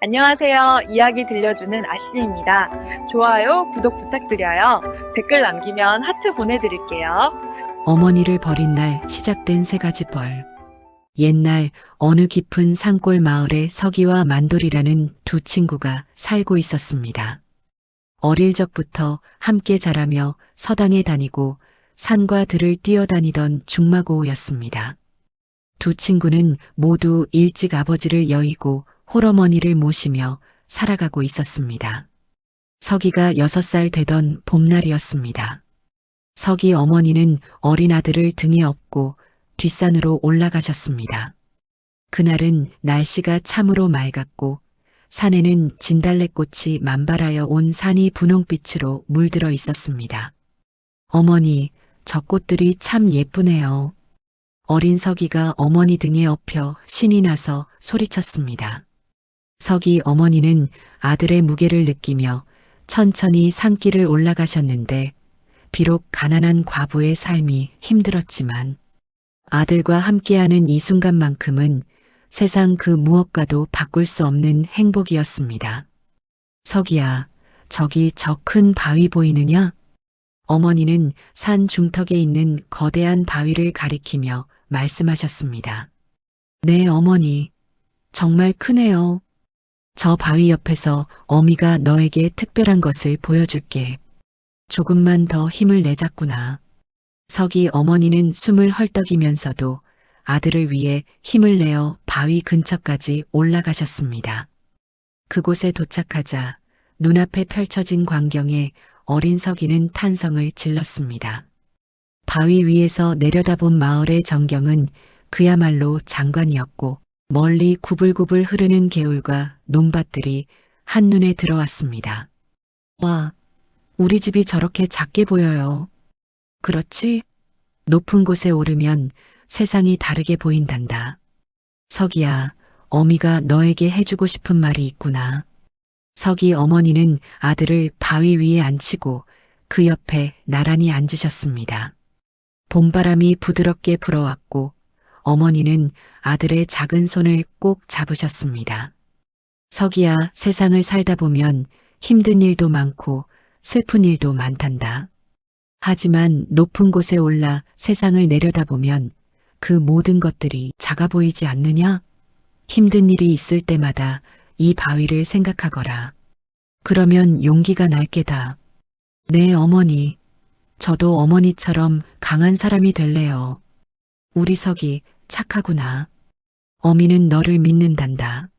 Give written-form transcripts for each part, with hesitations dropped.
안녕하세요. 이야기 들려주는 아씨입니다. 좋아요, 구독 부탁드려요. 댓글 남기면 하트 보내드릴게요. 어머니를 버린 날 시작된 세 가지 벌. 옛날 어느 깊은 산골 마을에 서기와 만돌이라는 두 친구가 살고 있었습니다. 어릴 적부터 함께 자라며 서당에 다니고 산과 들을 뛰어다니던 중마고우였습니다. 두 친구는 모두 일찍 아버지를 여의고 홀어머니를 모시며 살아가고 있었습니다. 서기가 6살 되던 봄날이었습니다. 서기 어머니는 어린 아들을 등에 업고 뒷산으로 올라가셨습니다. 그날은 날씨가 참으로 맑았고 산에는 진달래꽃이 만발하여 온 산이 분홍빛으로 물들어 있었습니다. 어머니, 저 꽃들이 참 예쁘네요. 어린 서기가 어머니 등에 업혀 신이 나서 소리쳤습니다. 서기 어머니는 아들의 무게를 느끼며 천천히 산길을 올라가셨는데 비록 가난한 과부의 삶이 힘들었지만 아들과 함께하는 이 순간만큼은 세상 그 무엇과도 바꿀 수 없는 행복이었습니다. 서기야, 저기 저 큰 바위 보이느냐? 어머니는 산 중턱에 있는 거대한 바위를 가리키며 말씀하셨습니다. 네, 어머니. 정말 크네요. 저 바위 옆에서 어미가 너에게 특별한 것을 보여줄게. 조금만 더 힘을 내자꾸나. 서기 어머니는 숨을 헐떡이면서도 아들을 위해 힘을 내어 바위 근처까지 올라가셨습니다. 그곳에 도착하자 눈앞에 펼쳐진 광경에 어린 서기는 탄성을 질렀습니다. 바위 위에서 내려다본 마을의 전경은 그야말로 장관이었고 멀리 구불구불 흐르는 개울과 논밭들이 한눈에 들어왔습니다. 와, 우리 집이 저렇게 작게 보여요. 그렇지? 높은 곳에 오르면 세상이 다르게 보인단다. 서기야, 어미가 너에게 해주고 싶은 말이 있구나. 서기 어머니는 아들을 바위 위에 앉히고 그 옆에 나란히 앉으셨습니다. 봄바람이 부드럽게 불어왔고 어머니는 아들의 작은 손을 꼭 잡으셨습니다. 서기야, 세상을 살다 보면 힘든 일도 많고 슬픈 일도 많단다. 하지만 높은 곳에 올라 세상을 내려다보면 그 모든 것들이 작아 보이지 않느냐? 힘든 일이 있을 때마다 이 바위를 생각하거라. 그러면 용기가 날 게다. 네, 어머니. 저도 어머니처럼 강한 사람이 될래요. 우리 석이 착하구나. 어미는 너를 믿는단다.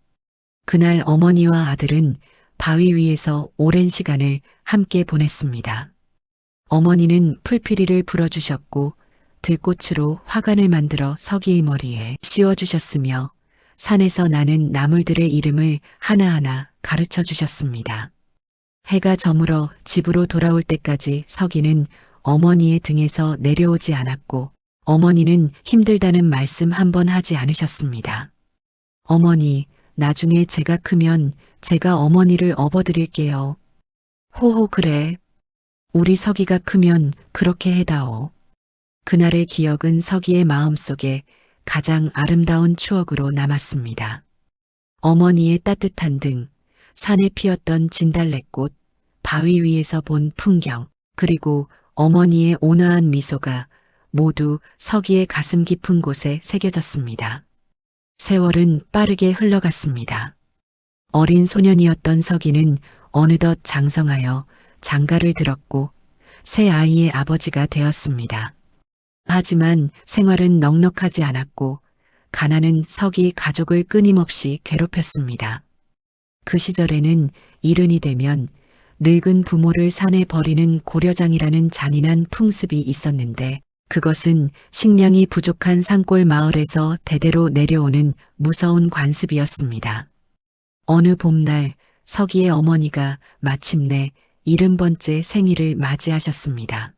그날 어머니와 아들은 바위 위에서 오랜 시간을 함께 보냈습니다. 어머니는 풀피리를 불어주셨고 들꽃으로 화관을 만들어 서기의 머리에 씌워주셨으며 산에서 나는 나물들의 이름을 하나하나 가르쳐 주셨습니다. 해가 저물어 집으로 돌아올 때까지 서기는 어머니의 등에서 내려오지 않았고 어머니는 힘들다는 말씀 한 번 하지 않으셨습니다. 어머니, 나중에 제가 크면 제가 어머니를 업어드릴게요. 호호, 그래. 우리 서기가 크면 그렇게 해다오. 그날의 기억은 서기의 마음속에 가장 아름다운 추억으로 남았습니다. 어머니의 따뜻한 등, 산에 피었던 진달래꽃, 바위 위에서 본 풍경, 그리고 어머니의 온화한 미소가 모두 서기의 가슴 깊은 곳에 새겨졌습니다. 세월은 빠르게 흘러갔습니다. 어린 소년이었던 서기는 어느덧 장성하여 장가를 들었고 새 아이의 아버지가 되었습니다. 하지만 생활은 넉넉하지 않았고 가난은 서기 가족을 끊임없이 괴롭혔습니다. 그 시절에는 이른이 되면 늙은 부모를 산에 버리는 고려장이라는 잔인한 풍습이 있었는데 그것은 식량이 부족한 산골 마을에서 대대로 내려오는 무서운 관습이었습니다. 어느 봄날 서기의 어머니가 마침내 70번째 생일을 맞이하셨습니다.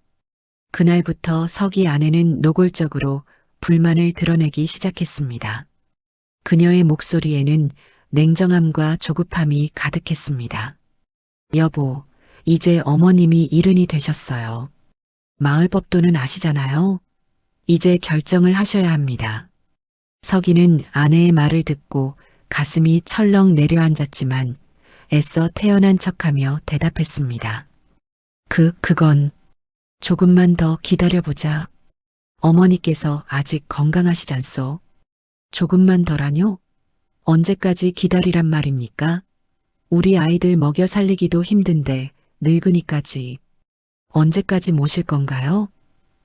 그날부터 서기 아내는 노골적으로 불만을 드러내기 시작했습니다. 그녀의 목소리에는 냉정함과 조급함이 가득했습니다. 여보, 이제 어머님이 70이 되셨어요. 마을법도는 아시잖아요. 이제 결정을 하셔야 합니다. 서기는 아내의 말을 듣고 가슴이 철렁 내려앉았지만 애써 태어난 척하며 대답했습니다. 그건 조금만 더 기다려보자. 어머니께서 아직 건강하시잖소. 조금만 더라뇨? 언제까지 기다리란 말입니까? 우리 아이들 먹여 살리기도 힘든데 늙으니까지. 언제까지 모실 건가요?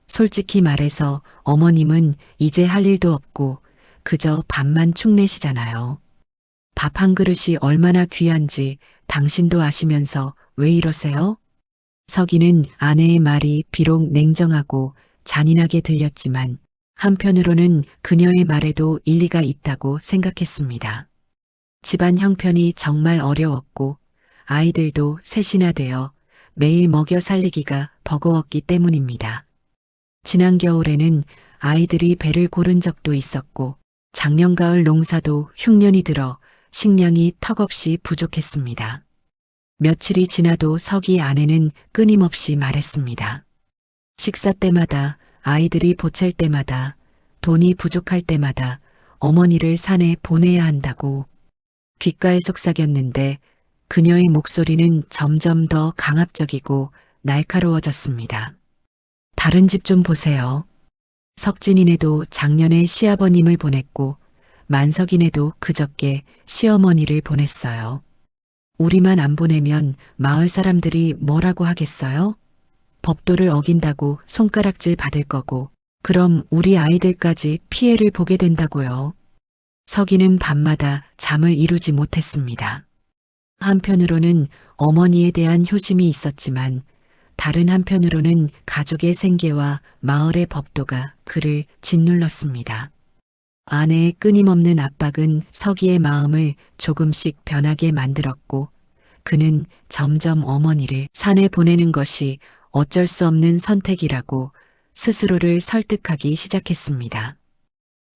솔직히 말해서 어머님은 이제 할 일도 없고 그저 밥만 축내시잖아요. 밥 한 그릇이 얼마나 귀한지 당신도 아시면서 왜 이러세요? 서기는 아내의 말이 비록 냉정하고 잔인하게 들렸지만 한편으로는 그녀의 말에도 일리가 있다고 생각했습니다. 집안 형편이 정말 어려웠고 아이들도 셋이나 되어 매일 먹여 살리기가 버거웠기 때문입니다. 지난 겨울에는 아이들이 배를 고른 적도 있었고 작년 가을 농사도 흉년이 들어 식량이 턱없이 부족했습니다. 며칠이 지나도 서기 아내는 끊임없이 말했습니다. 식사 때마다, 아이들이 보챌 때마다, 돈이 부족할 때마다 어머니를 산에 보내야 한다고. 귓가에 속삭였는데 그녀의 목소리는 점점 더 강압적이고 날카로워졌습니다. 다른 집 좀 보세요. 석진이네도 작년에 시아버님을 보냈고 만석이네도 그저께 시어머니를 보냈어요. 우리만 안 보내면 마을 사람들이 뭐라고 하겠어요? 법도를 어긴다고 손가락질 받을 거고 그럼 우리 아이들까지 피해를 보게 된다고요. 서기는 밤마다 잠을 이루지 못했습니다. 한편으로는 어머니에 대한 효심이 있었지만 다른 한편으로는 가족의 생계와 마을의 법도가 그를 짓눌렀습니다. 아내의 끊임없는 압박은 서기의 마음을 조금씩 변하게 만들었고 그는 점점 어머니를 산에 보내는 것이 어쩔 수 없는 선택이라고 스스로를 설득하기 시작했습니다.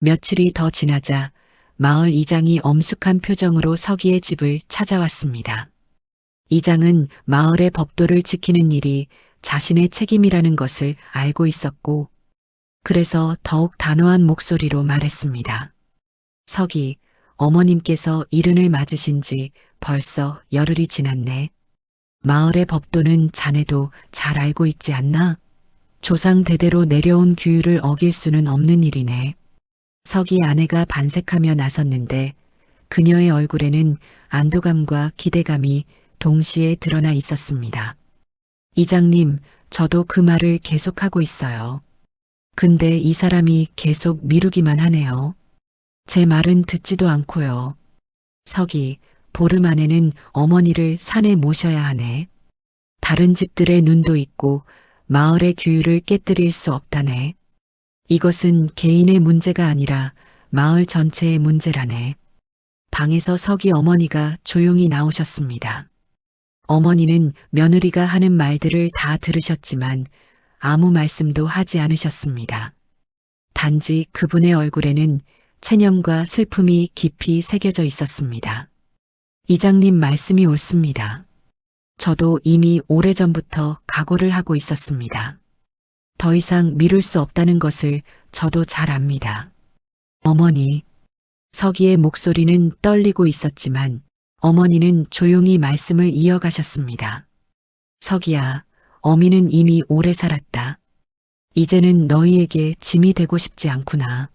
며칠이 더 지나자 마을 이장이 엄숙한 표정으로 서기의 집을 찾아왔습니다. 이장은 마을의 법도를 지키는 일이 자신의 책임이라는 것을 알고 있었고 그래서 더욱 단호한 목소리로 말했습니다. 서기, 어머님께서 이른을 맞으신 지 벌써 열흘이 지났네. 마을의 법도는 자네도 잘 알고 있지 않나? 조상 대대로 내려온 규율을 어길 수는 없는 일이네. 서기 아내가 반색하며 나섰는데 그녀의 얼굴에는 안도감과 기대감이 동시에 드러나 있었습니다. 이장님, 저도 그 말을 계속하고 있어요. 근데 이 사람이 계속 미루기만 하네요. 제 말은 듣지도 않고요. 서기, 보름 안에는 어머니를 산에 모셔야 하네. 다른 집들의 눈도 있고 마을의 규율을 깨뜨릴 수 없다네. 이것은 개인의 문제가 아니라 마을 전체의 문제라네. 방에서 서기 어머니가 조용히 나오셨습니다. 어머니는 며느리가 하는 말들을 다 들으셨지만 아무 말씀도 하지 않으셨습니다. 단지 그분의 얼굴에는 체념과 슬픔이 깊이 새겨져 있었습니다. 이장님 말씀이 옳습니다. 저도 이미 오래전부터 각오를 하고 있었습니다. 더 이상 미룰 수 없다는 것을 저도 잘 압니다. 어머니, 서기의 목소리는 떨리고 있었지만 어머니는 조용히 말씀을 이어가셨습니다. 서기야, 어미는 이미 오래 살았다. 이제는 너희에게 짐이 되고 싶지 않구나.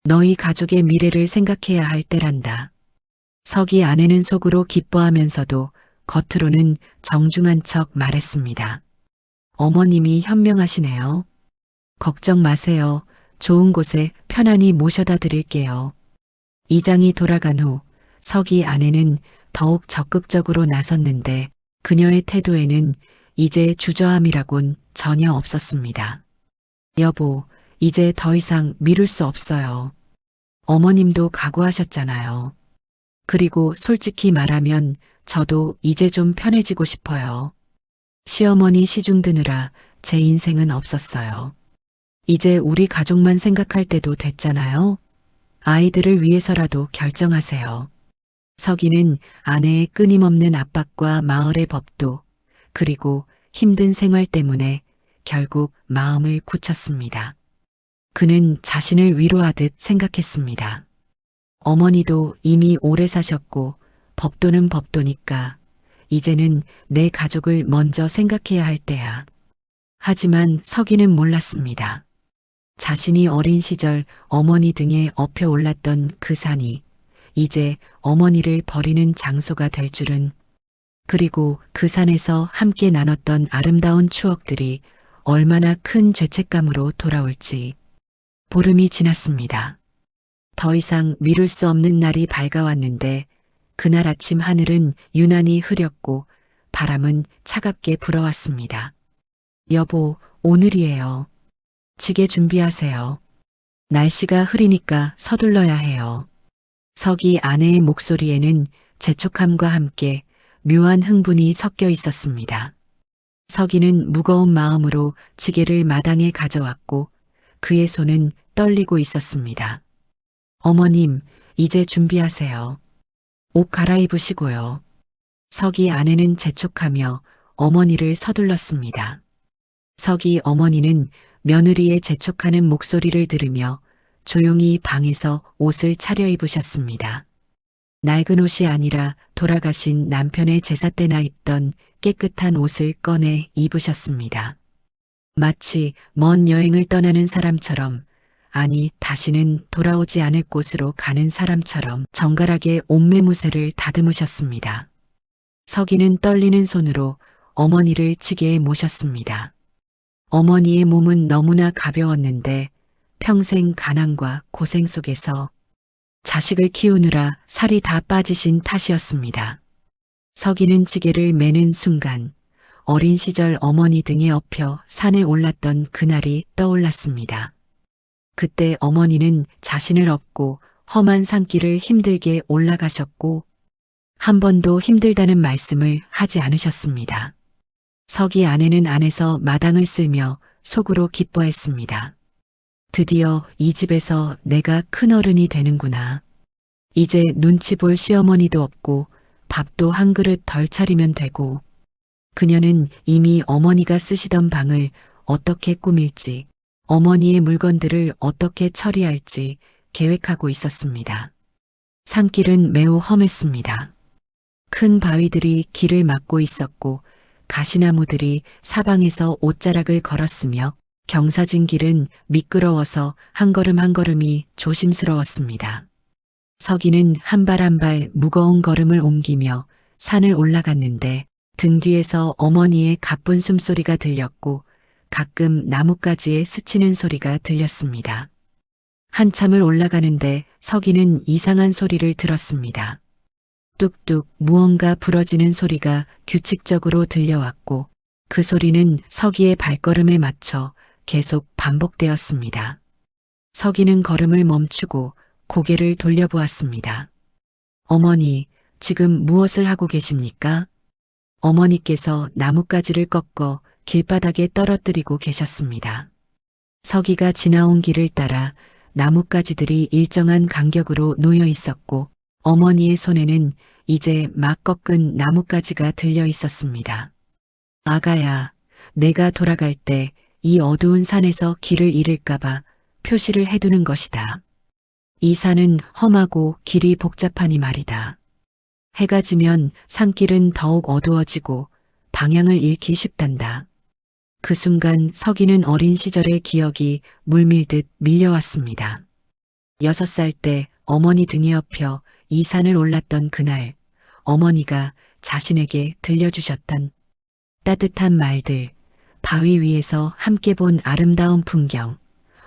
너희 가족의 미래를 생각해야 할 때란다. 서기 아내는 속으로 기뻐하면서도 겉으로는 정중한 척 말했습니다. 어머님이 현명하시네요. 걱정 마세요. 좋은 곳에 편안히 모셔다 드릴게요. 이장이 돌아간 후 서기 아내는 더욱 적극적으로 나섰는데 그녀의 태도에는 이제 주저함이라곤 전혀 없었습니다. 여보, 이제 더 이상 미룰 수 없어요. 어머님도 각오하셨잖아요. 그리고 솔직히 말하면 저도 이제 좀 편해지고 싶어요. 시어머니 시중 드느라 제 인생은 없었어요. 이제 우리 가족만 생각할 때도 됐잖아요. 아이들을 위해서라도 결정하세요. 서기는 아내의 끊임없는 압박과 마을의 법도 그리고 힘든 생활 때문에 결국 마음을 굳혔습니다. 그는 자신을 위로하듯 생각했습니다. 어머니도 이미 오래 사셨고 법도는 법도니까 이제는 내 가족을 먼저 생각해야 할 때야. 하지만 서기는 몰랐습니다. 자신이 어린 시절 어머니 등에 엎여 올랐던 그 산이 이제 어머니를 버리는 장소가 될 줄은, 그리고 그 산에서 함께 나눴던 아름다운 추억들이 얼마나 큰 죄책감으로 돌아올지. 보름이 지났습니다. 더 이상 미룰 수 없는 날이 밝아왔는데 그날 아침 하늘은 유난히 흐렸고 바람은 차갑게 불어왔습니다. 여보, 오늘이에요. 지게 준비하세요. 날씨가 흐리니까 서둘러야 해요. 서기 아내의 목소리에는 재촉함과 함께 묘한 흥분이 섞여 있었습니다. 서기는 무거운 마음으로 지게를 마당에 가져왔고 그의 손은 떨리고 있었습니다. 어머님, 이제 준비하세요. 옷 갈아입으시고요. 서기 아내는 재촉하며 어머니를 서둘렀습니다. 서기 어머니는 며느리의 재촉하는 목소리를 들으며 조용히 방에서 옷을 차려입으셨습니다. 낡은 옷이 아니라 돌아가신 남편의 제사 때나 입던 깨끗한 옷을 꺼내 입으셨습니다. 마치 먼 여행을 떠나는 사람처럼, 아니 다시는 돌아오지 않을 곳으로 가는 사람처럼 정갈하게 옷매무새를 다듬으셨습니다. 서기는 떨리는 손으로 어머니를 지게에 모셨습니다. 어머니의 몸은 너무나 가벼웠는데 평생 가난과 고생 속에서 자식을 키우느라 살이 다 빠지신 탓이었습니다. 서기는 지게를 매는 순간 어린 시절 어머니 등에 엎여 산에 올랐던 그날이 떠올랐습니다. 그때 어머니는 자신을 업고 험한 산길을 힘들게 올라가셨고 한 번도 힘들다는 말씀을 하지 않으셨습니다. 서기 아내는 안에서 마당을 쓸며 속으로 기뻐했습니다. 드디어 이 집에서 내가 큰어른이 되는구나. 이제 눈치 볼 시어머니도 없고 밥도 한 그릇 덜 차리면 되고. 그녀는 이미 어머니가 쓰시던 방을 어떻게 꾸밀지, 어머니의 물건들을 어떻게 처리할지 계획하고 있었습니다. 산길은 매우 험했습니다. 큰 바위들이 길을 막고 있었고 가시나무들이 사방에서 옷자락을 걸었으며 경사진 길은 미끄러워서 한 걸음 한 걸음이 조심스러웠습니다. 서기는 한 발 한 발 무거운 걸음을 옮기며 산을 올라갔는데 등 뒤에서 어머니의 가쁜 숨소리가 들렸고 가끔 나뭇가지에 스치는 소리가 들렸습니다. 한참을 올라가는데 서기는 이상한 소리를 들었습니다. 뚝뚝 무언가 부러지는 소리가 규칙적으로 들려왔고 그 소리는 서기의 발걸음에 맞춰 계속 반복되었습니다. 서기는 걸음을 멈추고 고개를 돌려보았습니다. 어머니, 지금 무엇을 하고 계십니까? 어머니께서 나뭇가지를 꺾어 길바닥에 떨어뜨리고 계셨습니다. 서기가 지나온 길을 따라 나뭇가지들이 일정한 간격으로 놓여 있었고 어머니의 손에는 이제 막 꺾은 나뭇가지가 들려 있었습니다. 아가야, 내가 돌아갈 때 이 어두운 산에서 길을 잃을까봐 표시를 해두는 것이다. 이 산은 험하고 길이 복잡하니 말이다. 해가 지면 산길은 더욱 어두워지고 방향을 잃기 쉽단다. 그 순간 서기는 어린 시절의 기억이 물밀듯 밀려왔습니다. 6살 때 어머니 등에 엎여 이 산을 올랐던 그날, 어머니가 자신에게 들려주셨던 따뜻한 말들, 바위 위에서 함께 본 아름다운 풍경,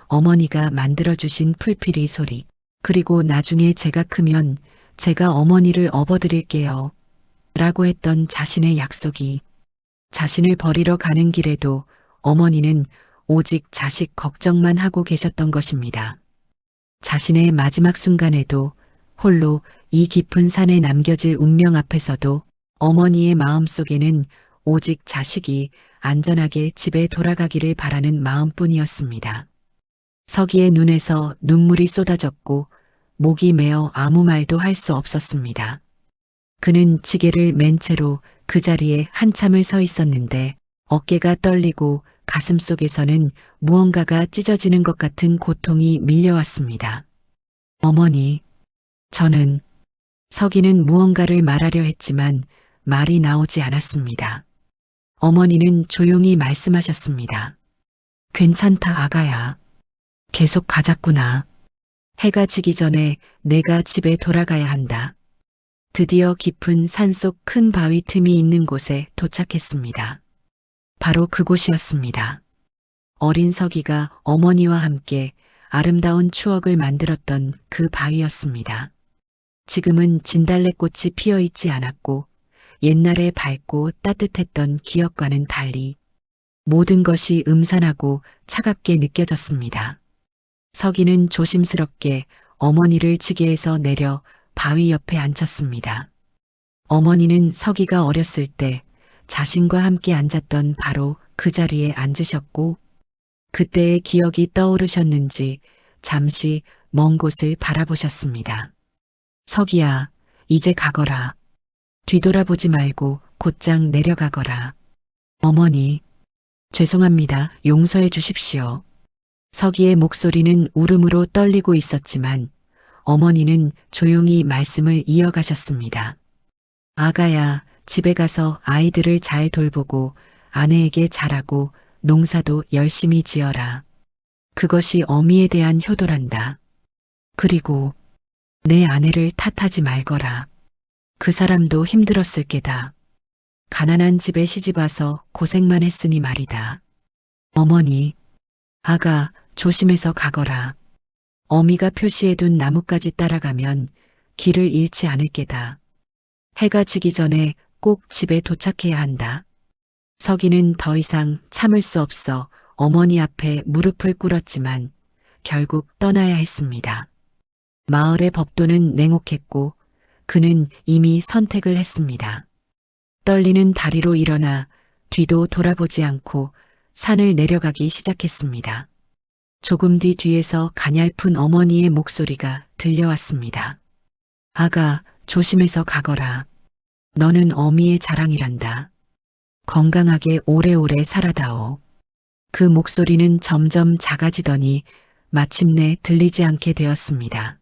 어머니가 만들어주신 풀피리 소리, 그리고 나중에 제가 크면 제가 어머니를 업어드릴게요. 라고 했던 자신의 약속이, 자신을 버리러 가는 길에도 어머니는 오직 자식 걱정만 하고 계셨던 것입니다. 자신의 마지막 순간에도 홀로 이 깊은 산에 남겨질 운명 앞에서도 어머니의 마음속에는 오직 자식이 안전하게 집에 돌아가기를 바라는 마음뿐이었습니다. 서기의 눈에서 눈물이 쏟아졌고 목이 메어 아무 말도 할 수 없었습니다. 그는 지게를 맨 채로 그 자리에 한참을 서 있었는데 어깨가 떨리고 가슴속에서는 무언가가 찢어지는 것 같은 고통이 밀려왔습니다. 어머니, 저는 서기는 무언가를 말하려 했지만 말이 나오지 않았습니다. 어머니는 조용히 말씀하셨습니다. 괜찮다, 아가야. 계속 가자꾸나. 해가 지기 전에 내가 집에 돌아가야 한다. 드디어 깊은 산속 큰 바위 틈이 있는 곳에 도착했습니다. 바로 그곳이었습니다. 어린 서기가 어머니와 함께 아름다운 추억을 만들었던 그 바위였습니다. 지금은 진달래꽃이 피어 있지 않았고 옛날에 밝고 따뜻했던 기억과는 달리 모든 것이 음산하고 차갑게 느껴졌습니다. 서기는 조심스럽게 어머니를 지게에서 내려 바위 옆에 앉혔습니다. 어머니는 서기가 어렸을 때 자신과 함께 앉았던 바로 그 자리에 앉으셨고 그때의 기억이 떠오르셨는지 잠시 먼 곳을 바라보셨습니다. 서기야, 이제 가거라. 뒤돌아보지 말고 곧장 내려가거라. 어머니, 죄송합니다. 용서해 주십시오. 서기의 목소리는 울음으로 떨리고 있었지만 어머니는 조용히 말씀을 이어가셨습니다. 아가야, 집에 가서 아이들을 잘 돌보고 아내에게 잘하고 농사도 열심히 지어라. 그것이 어미에 대한 효도란다. 그리고 내 아내를 탓하지 말거라. 그 사람도 힘들었을 게다. 가난한 집에 시집와서 고생만 했으니 말이다. 어머니, 아가, 조심해서 가거라. 어미가 표시해둔 나뭇가지 따라가면 길을 잃지 않을 게다. 해가 지기 전에 꼭 집에 도착해야 한다. 서기는 더 이상 참을 수 없어 어머니 앞에 무릎을 꿇었지만 결국 떠나야 했습니다. 마을의 법도는 냉혹했고 그는 이미 선택을 했습니다. 떨리는 다리로 일어나 뒤도 돌아보지 않고 산을 내려가기 시작했습니다. 조금 뒤에서 가냘픈 어머니의 목소리가 들려왔습니다. 아가, 조심해서 가거라. 너는 어미의 자랑이란다. 건강하게 오래오래 살아다오. 그 목소리는 점점 작아지더니 마침내 들리지 않게 되었습니다.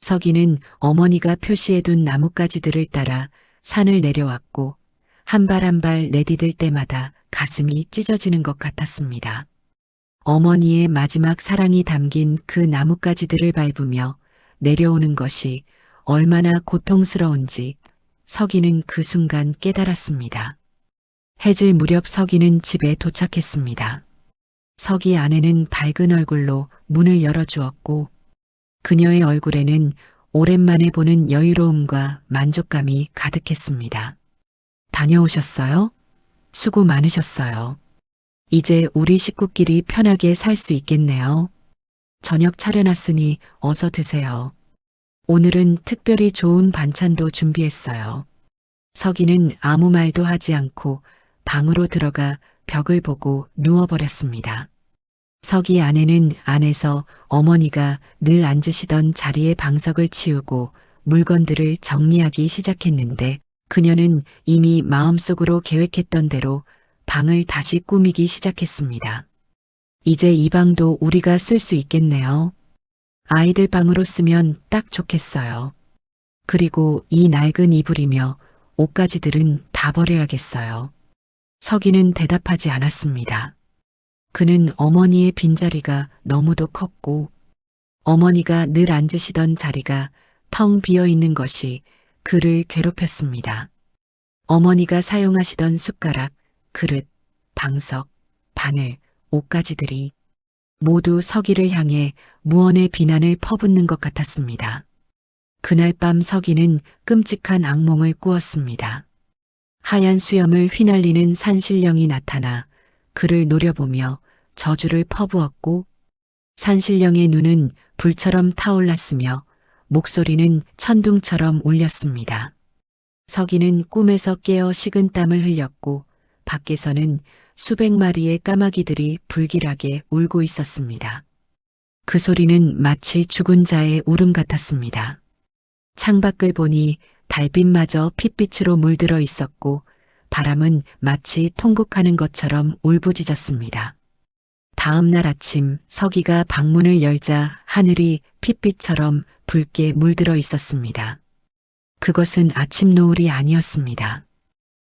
서기는 어머니가 표시해둔 나뭇가지들을 따라 산을 내려왔고 한 발 한 발 내디딜 때마다 가슴이 찢어지는 것 같았습니다. 어머니의 마지막 사랑이 담긴 그 나뭇가지들을 밟으며 내려오는 것이 얼마나 고통스러운지 서기는 그 순간 깨달았습니다. 해질 무렵 서기는 집에 도착했습니다. 서기 아내는 밝은 얼굴로 문을 열어주었고 그녀의 얼굴에는 오랜만에 보는 여유로움과 만족감이 가득했습니다. 다녀오셨어요? 수고 많으셨어요. 이제 우리 식구끼리 편하게 살 수 있겠네요. 저녁 차려놨으니 어서 드세요. 오늘은 특별히 좋은 반찬도 준비했어요. 서기는 아무 말도 하지 않고 방으로 들어가 벽을 보고 누워버렸습니다. 서기 아내는 안에서 어머니가 늘 앉으시던 자리의 방석을 치우고 물건들을 정리하기 시작했는데 그녀는 이미 마음속으로 계획했던 대로 방을 다시 꾸미기 시작했습니다. 이제 이 방도 우리가 쓸 수 있겠네요. 아이들 방으로 쓰면 딱 좋겠어요. 그리고 이 낡은 이불이며 옷가지들은 다 버려야겠어요. 서기는 대답하지 않았습니다. 그는 어머니의 빈자리가 너무도 컸고 어머니가 늘 앉으시던 자리가 텅 비어 있는 것이 그를 괴롭혔습니다. 어머니가 사용하시던 숟가락, 그릇, 방석, 바늘, 옷가지들이 모두 서기를 향해 무언의 비난을 퍼붓는 것 같았습니다. 그날 밤 서기는 끔찍한 악몽을 꾸었습니다. 하얀 수염을 휘날리는 산신령이 나타나 그를 노려보며 저주를 퍼부었고 산신령의 눈은 불처럼 타올랐으며 목소리는 천둥처럼 울렸습니다. 서기는 꿈에서 깨어 식은땀을 흘렸고 밖에서는 수백 마리의 까마귀들이 불길하게 울고 있었습니다. 그 소리는 마치 죽은 자의 울음 같았습니다. 창밖을 보니 달빛마저 핏빛으로 물들어 있었고 바람은 마치 통곡하는 것처럼 울부짖었습니다. 다음 날 아침 서기가 방문을 열자 하늘이 핏빛처럼 붉게 물들어 있었습니다. 그것은 아침 노을이 아니었습니다.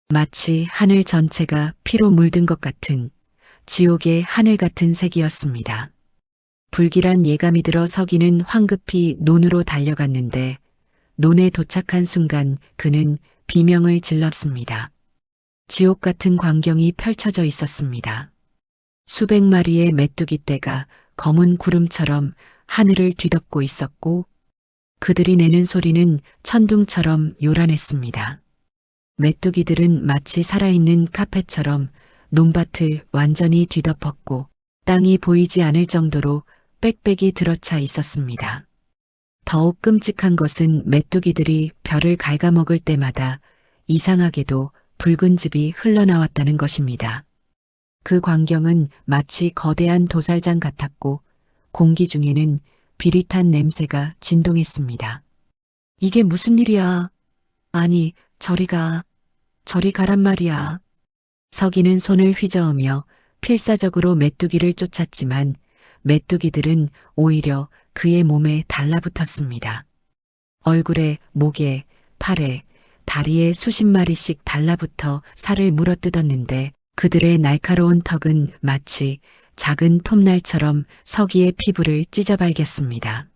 마치 하늘 전체가 피로 물든 것 같은 지옥의 하늘 같은 색이었습니다. 불길한 예감이 들어 서기는 황급히 논으로 달려갔는데 논에 도착한 순간 그는 비명을 질렀습니다. 지옥 같은 광경이 펼쳐져 있었습니다. 수백 마리의 메뚜기 떼가 검은 구름처럼 하늘을 뒤덮고 있었고 그들이 내는 소리는 천둥처럼 요란했습니다. 메뚜기들은 마치 살아있는 카펫처럼 논밭을 완전히 뒤덮었고 땅이 보이지 않을 정도로 빽빽이 들어차 있었습니다. 더욱 끔찍한 것은 메뚜기들이 벼를 갉아먹을 때마다 이상하게도 붉은 즙이 흘러나왔다는 것입니다. 그 광경은 마치 거대한 도살장 같았고 공기 중에는 비릿한 냄새가 진동했습니다. 이게 무슨 일이야? 아니, 저리 가란 말이야. 서기는 손을 휘저으며 필사적으로 메뚜기를 쫓았지만 메뚜기들은 오히려 그의 몸에 달라붙었습니다. 얼굴에, 목에, 팔에, 다리에 수십 마리씩 달라붙어 살을 물어뜯었는데 그들의 날카로운 턱은 마치 작은 톱날처럼 서기의 피부를 찢어발겼습니다.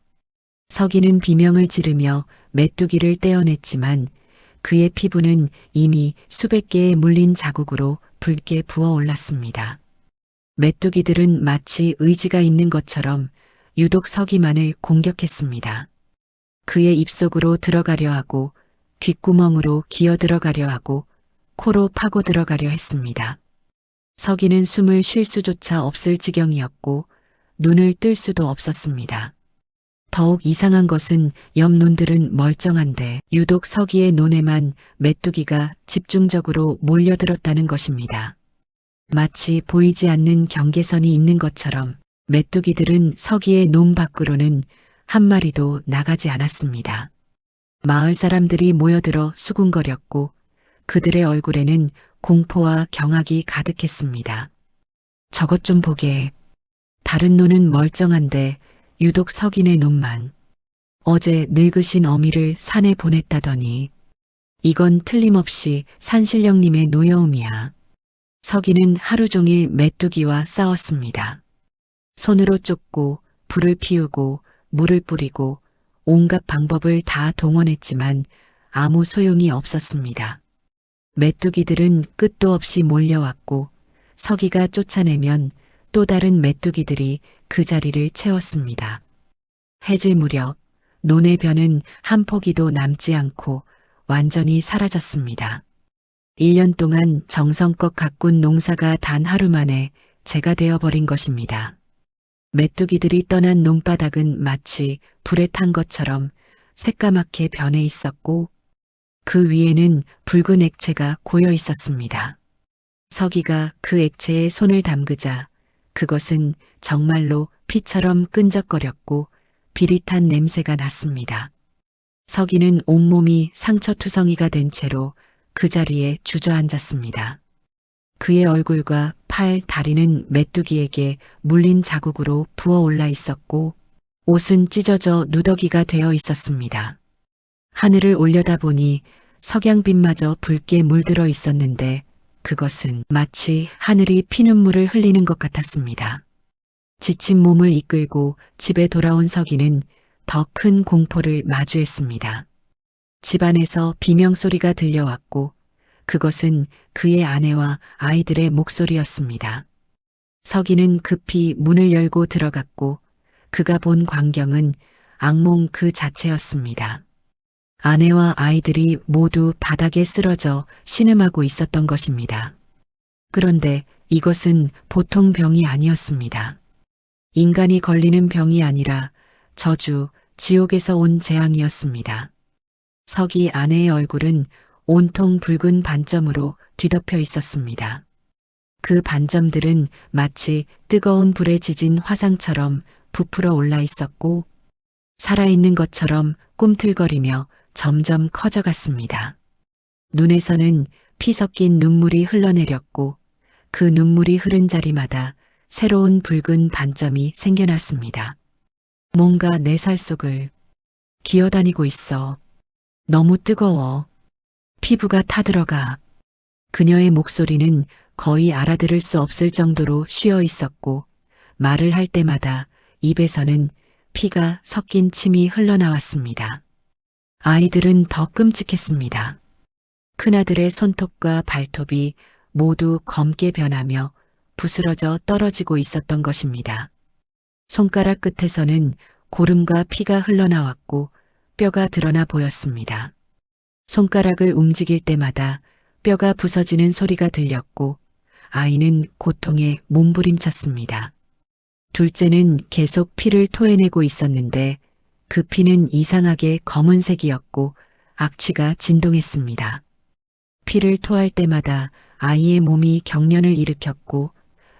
서기는 비명을 지르며 메뚜기를 떼어냈지만 그의 피부는 이미 수백 개의 물린 자국으로 붉게 부어올랐습니다. 메뚜기들은 마치 의지가 있는 것처럼 유독 서기만을 공격했습니다. 그의 입속으로 들어가려 하고 귓구멍으로 기어 들어가려 하고 코로 파고 들어가려 했습니다. 서기는 숨을 쉴 수조차 없을 지경이었고 눈을 뜰 수도 없었습니다. 더욱 이상한 것은 옆 논들은 멀쩡한데 유독 서기의 논에만 메뚜기가 집중적으로 몰려들었다는 것입니다. 마치 보이지 않는 경계선이 있는 것처럼 메뚜기들은 서기의 논 밖으로는 한 마리도 나가지 않았습니다. 마을 사람들이 모여들어 수군거렸고 그들의 얼굴에는 공포와 경악이 가득했습니다. 저것 좀 보게. 다른 논은 멀쩡한데 유독 서기네 논만. 어제 늙으신 어미를 산에 보냈다더니 이건 틀림없이 산신령님의 노여움이야. 서기는 하루 종일 메뚜기와 싸웠습니다. 손으로 쫓고 불을 피우고 물을 뿌리고 온갖 방법을 다 동원했지만 아무 소용이 없었습니다. 메뚜기들은 끝도 없이 몰려왔고 서기가 쫓아내면 또 다른 메뚜기들이 그 자리를 채웠습니다. 해질 무렵 논의 벼는 한 포기도 남지 않고 완전히 사라졌습니다. 1년 동안 정성껏 가꾼 농사가 단 하루 만에 재가 되어버린 것입니다. 메뚜기들이 떠난 논바닥은 마치 불에 탄 것처럼 새까맣게 변해 있었고 그 위에는 붉은 액체가 고여 있었습니다. 서기가 그 액체에 손을 담그자 그것은 정말로 피처럼 끈적거렸고 비릿한 냄새가 났습니다. 서기는 온몸이 상처투성이가 된 채로 그 자리에 주저앉았습니다. 그의 얼굴과 팔, 다리는 메뚜기에게 물린 자국으로 부어올라 있었고 옷은 찢어져 누더기가 되어 있었습니다. 하늘을 올려다보니 석양빛마저 붉게 물들어 있었는데 그것은 마치 하늘이 피눈물을 흘리는 것 같았습니다. 지친 몸을 이끌고 집에 돌아온 서기는 더 큰 공포를 마주했습니다. 집안에서 비명소리가 들려왔고 그것은 그의 아내와 아이들의 목소리였습니다. 서기는 급히 문을 열고 들어갔고 그가 본 광경은 악몽 그 자체였습니다. 아내와 아이들이 모두 바닥에 쓰러져 신음하고 있었던 것입니다. 그런데 이것은 보통 병이 아니었습니다. 인간이 걸리는 병이 아니라 저주, 지옥에서 온 재앙이었습니다. 서기 아내의 얼굴은 온통 붉은 반점으로 뒤덮여 있었습니다. 그 반점들은 마치 뜨거운 불에 지진 화상처럼 부풀어 올라 있었고 살아있는 것처럼 꿈틀거리며 점점 커져갔습니다. 눈에서는 피 섞인 눈물이 흘러내렸고 그 눈물이 흐른 자리마다 새로운 붉은 반점이 생겨났습니다. 뭔가 내 살 속을 기어다니고 있어. 너무 뜨거워. 피부가 타들어가. 그녀의 목소리는 거의 알아들을 수 없을 정도로 쉬어 있었고, 말을 할 때마다 입에서는 피가 섞인 침이 흘러나왔습니다. 아이들은 더 끔찍했습니다. 큰아들의 손톱과 발톱이 모두 검게 변하며 부스러져 떨어지고 있었던 것입니다. 손가락 끝에서는 고름과 피가 흘러나왔고 뼈가 드러나 보였습니다. 손가락을 움직일 때마다 뼈가 부서지는 소리가 들렸고 아이는 고통에 몸부림쳤습니다. 둘째는 계속 피를 토해내고 있었는데 그 피는 이상하게 검은색이었고 악취가 진동했습니다. 피를 토할 때마다 아이의 몸이 경련을 일으켰고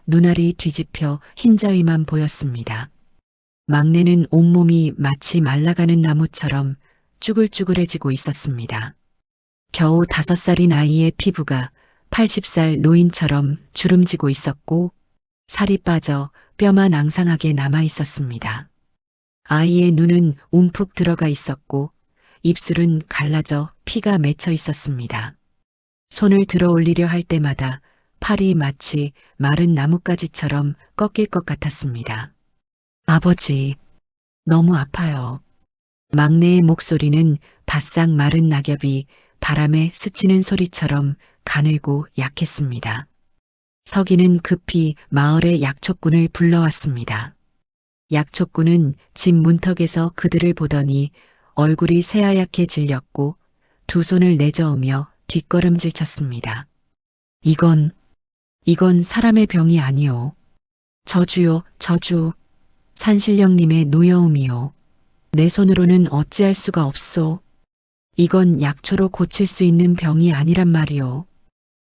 눈알이 뒤집혀 흰자위만 보였습니다. 막내는 온몸이 마치 말라가는 나무처럼 쭈글쭈글해지고 있었습니다. 겨우 5살인 아이의 피부가 80살 노인처럼 주름지고 있었고 살이 빠져 뼈만 앙상하게 남아 있었습니다. 아이의 눈은 움푹 들어가 있었고 입술은 갈라져 피가 맺혀 있었습니다. 손을 들어 올리려 할 때마다 팔이 마치 마른 나뭇가지처럼 꺾일 것 같았습니다. 아버지, 너무 아파요. 막내의 목소리는 바싹 마른 낙엽이 바람에 스치는 소리처럼 가늘고 약했습니다. 서기는 급히 마을의 약초꾼을 불러왔습니다. 약초꾼은 집 문턱에서 그들을 보더니 얼굴이 새하얗게 질렸고 두 손을 내저으며 뒷걸음질 쳤습니다. 이건 사람의 병이 아니오. 저주요, 저주. 산신령님의 노여움이요. 내 손으로는 어찌할 수가 없소. 이건 약초로 고칠 수 있는 병이 아니란 말이오.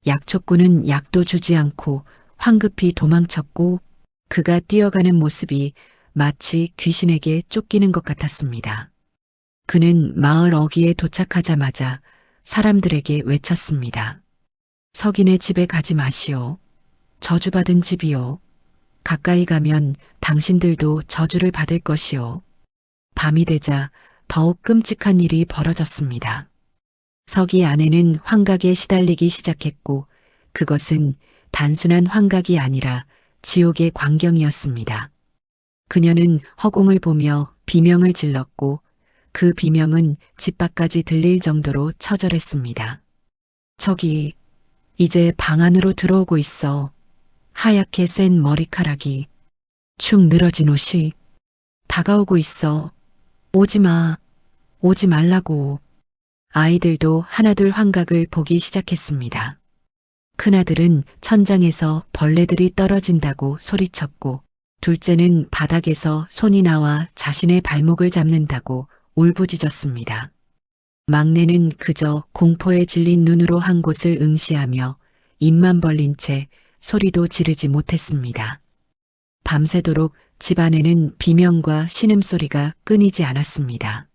약초꾼은 약도 주지 않고 황급히 도망쳤고 그가 뛰어가는 모습이 마치 귀신에게 쫓기는 것 같았습니다. 그는 마을 어귀에 도착하자마자 사람들에게 외쳤습니다. 석인의 집에 가지 마시오. 저주받은 집이오. 가까이 가면 당신들도 저주를 받을 것이오. 밤이 되자 더욱 끔찍한 일이 벌어졌습니다. 서기 아내는 환각에 시달리기 시작했고 그것은 단순한 환각이 아니라 지옥의 광경이었습니다. 그녀는 허공을 보며 비명을 질렀고 그 비명은 집 밖까지 들릴 정도로 처절했습니다. 저기 이제 방 안으로 들어오고 있어. 하얗게 센 머리카락이 축 늘어진 옷이 다가오고 있어. 오지 마. 오지 말라고. 아이들도 하나둘 환각을 보기 시작했습니다. 큰아들은 천장에서 벌레들이 떨어진다고 소리쳤고 둘째는 바닥에서 손이 나와 자신의 발목을 잡는다고 울부짖었습니다. 막내는 그저 공포에 질린 눈으로 한 곳을 응시하며 입만 벌린 채 소리도 지르지 못했습니다. 밤새도록 집안에는 비명과 신음소리가 끊이지 않았습니다.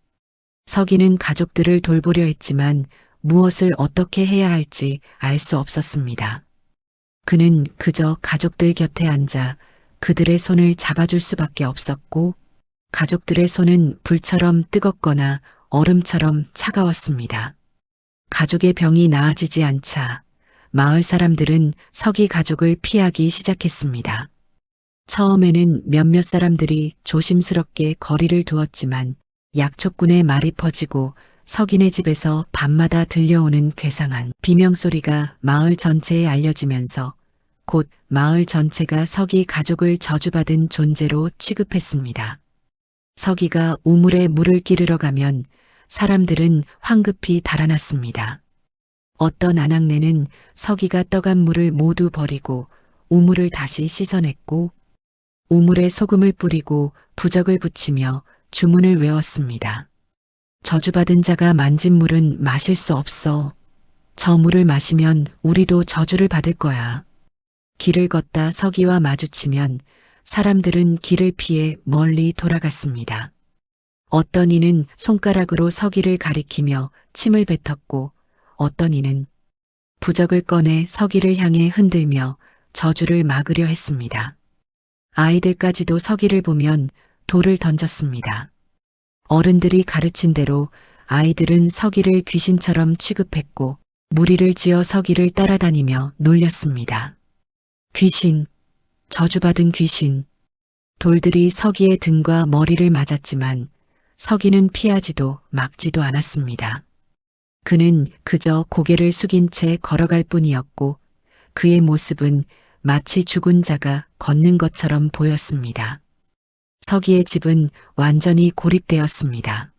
서기는 가족들을 돌보려 했지만 무엇을 어떻게 해야 할지 알 수 없었습니다. 그는 그저 가족들 곁에 앉아 그들의 손을 잡아줄 수밖에 없었고 가족들의 손은 불처럼 뜨겁거나 얼음처럼 차가웠습니다. 가족의 병이 나아지지 않자 마을 사람들은 서기 가족을 피하기 시작했습니다. 처음에는 몇몇 사람들이 조심스럽게 거리를 두었지만 약초꾼의 말이 퍼지고 석인의 집에서 밤마다 들려오는 괴상한 비명소리가 마을 전체에 알려지면서 곧 마을 전체가 서기 가족을 저주받은 존재로 취급했습니다. 서기가 우물에 물을 기르러 가면 사람들은 황급히 달아났습니다. 어떤 아낙네는 서기가 떠간 물을 모두 버리고 우물을 다시 씻어냈고 우물에 소금을 뿌리고 부적을 붙이며 주문을 외웠습니다. 저주받은 자가 만진 물은 마실 수 없어. 저 물을 마시면 우리도 저주를 받을 거야. 길을 걷다 서기와 마주치면 사람들은 길을 피해 멀리 돌아갔습니다. 어떤 이는 손가락으로 서기를 가리키며 침을 뱉었고 어떤 이는 부적을 꺼내 서기를 향해 흔들며 저주를 막으려 했습니다. 아이들까지도 서기를 보면 돌을 던졌습니다. 어른들이 가르친 대로 아이들은 서기를 귀신처럼 취급했고 무리를 지어 서기를 따라다니며 놀렸습니다. 귀신, 저주받은 귀신. 돌들이 서기의 등과 머리를 맞았지만 서기는 피하지도 막지도 않았습니다. 그는 그저 고개를 숙인 채 걸어갈 뿐이었고 그의 모습은 마치 죽은 자가 걷는 것처럼 보였습니다. 서기의 집은 완전히 고립되었습니다.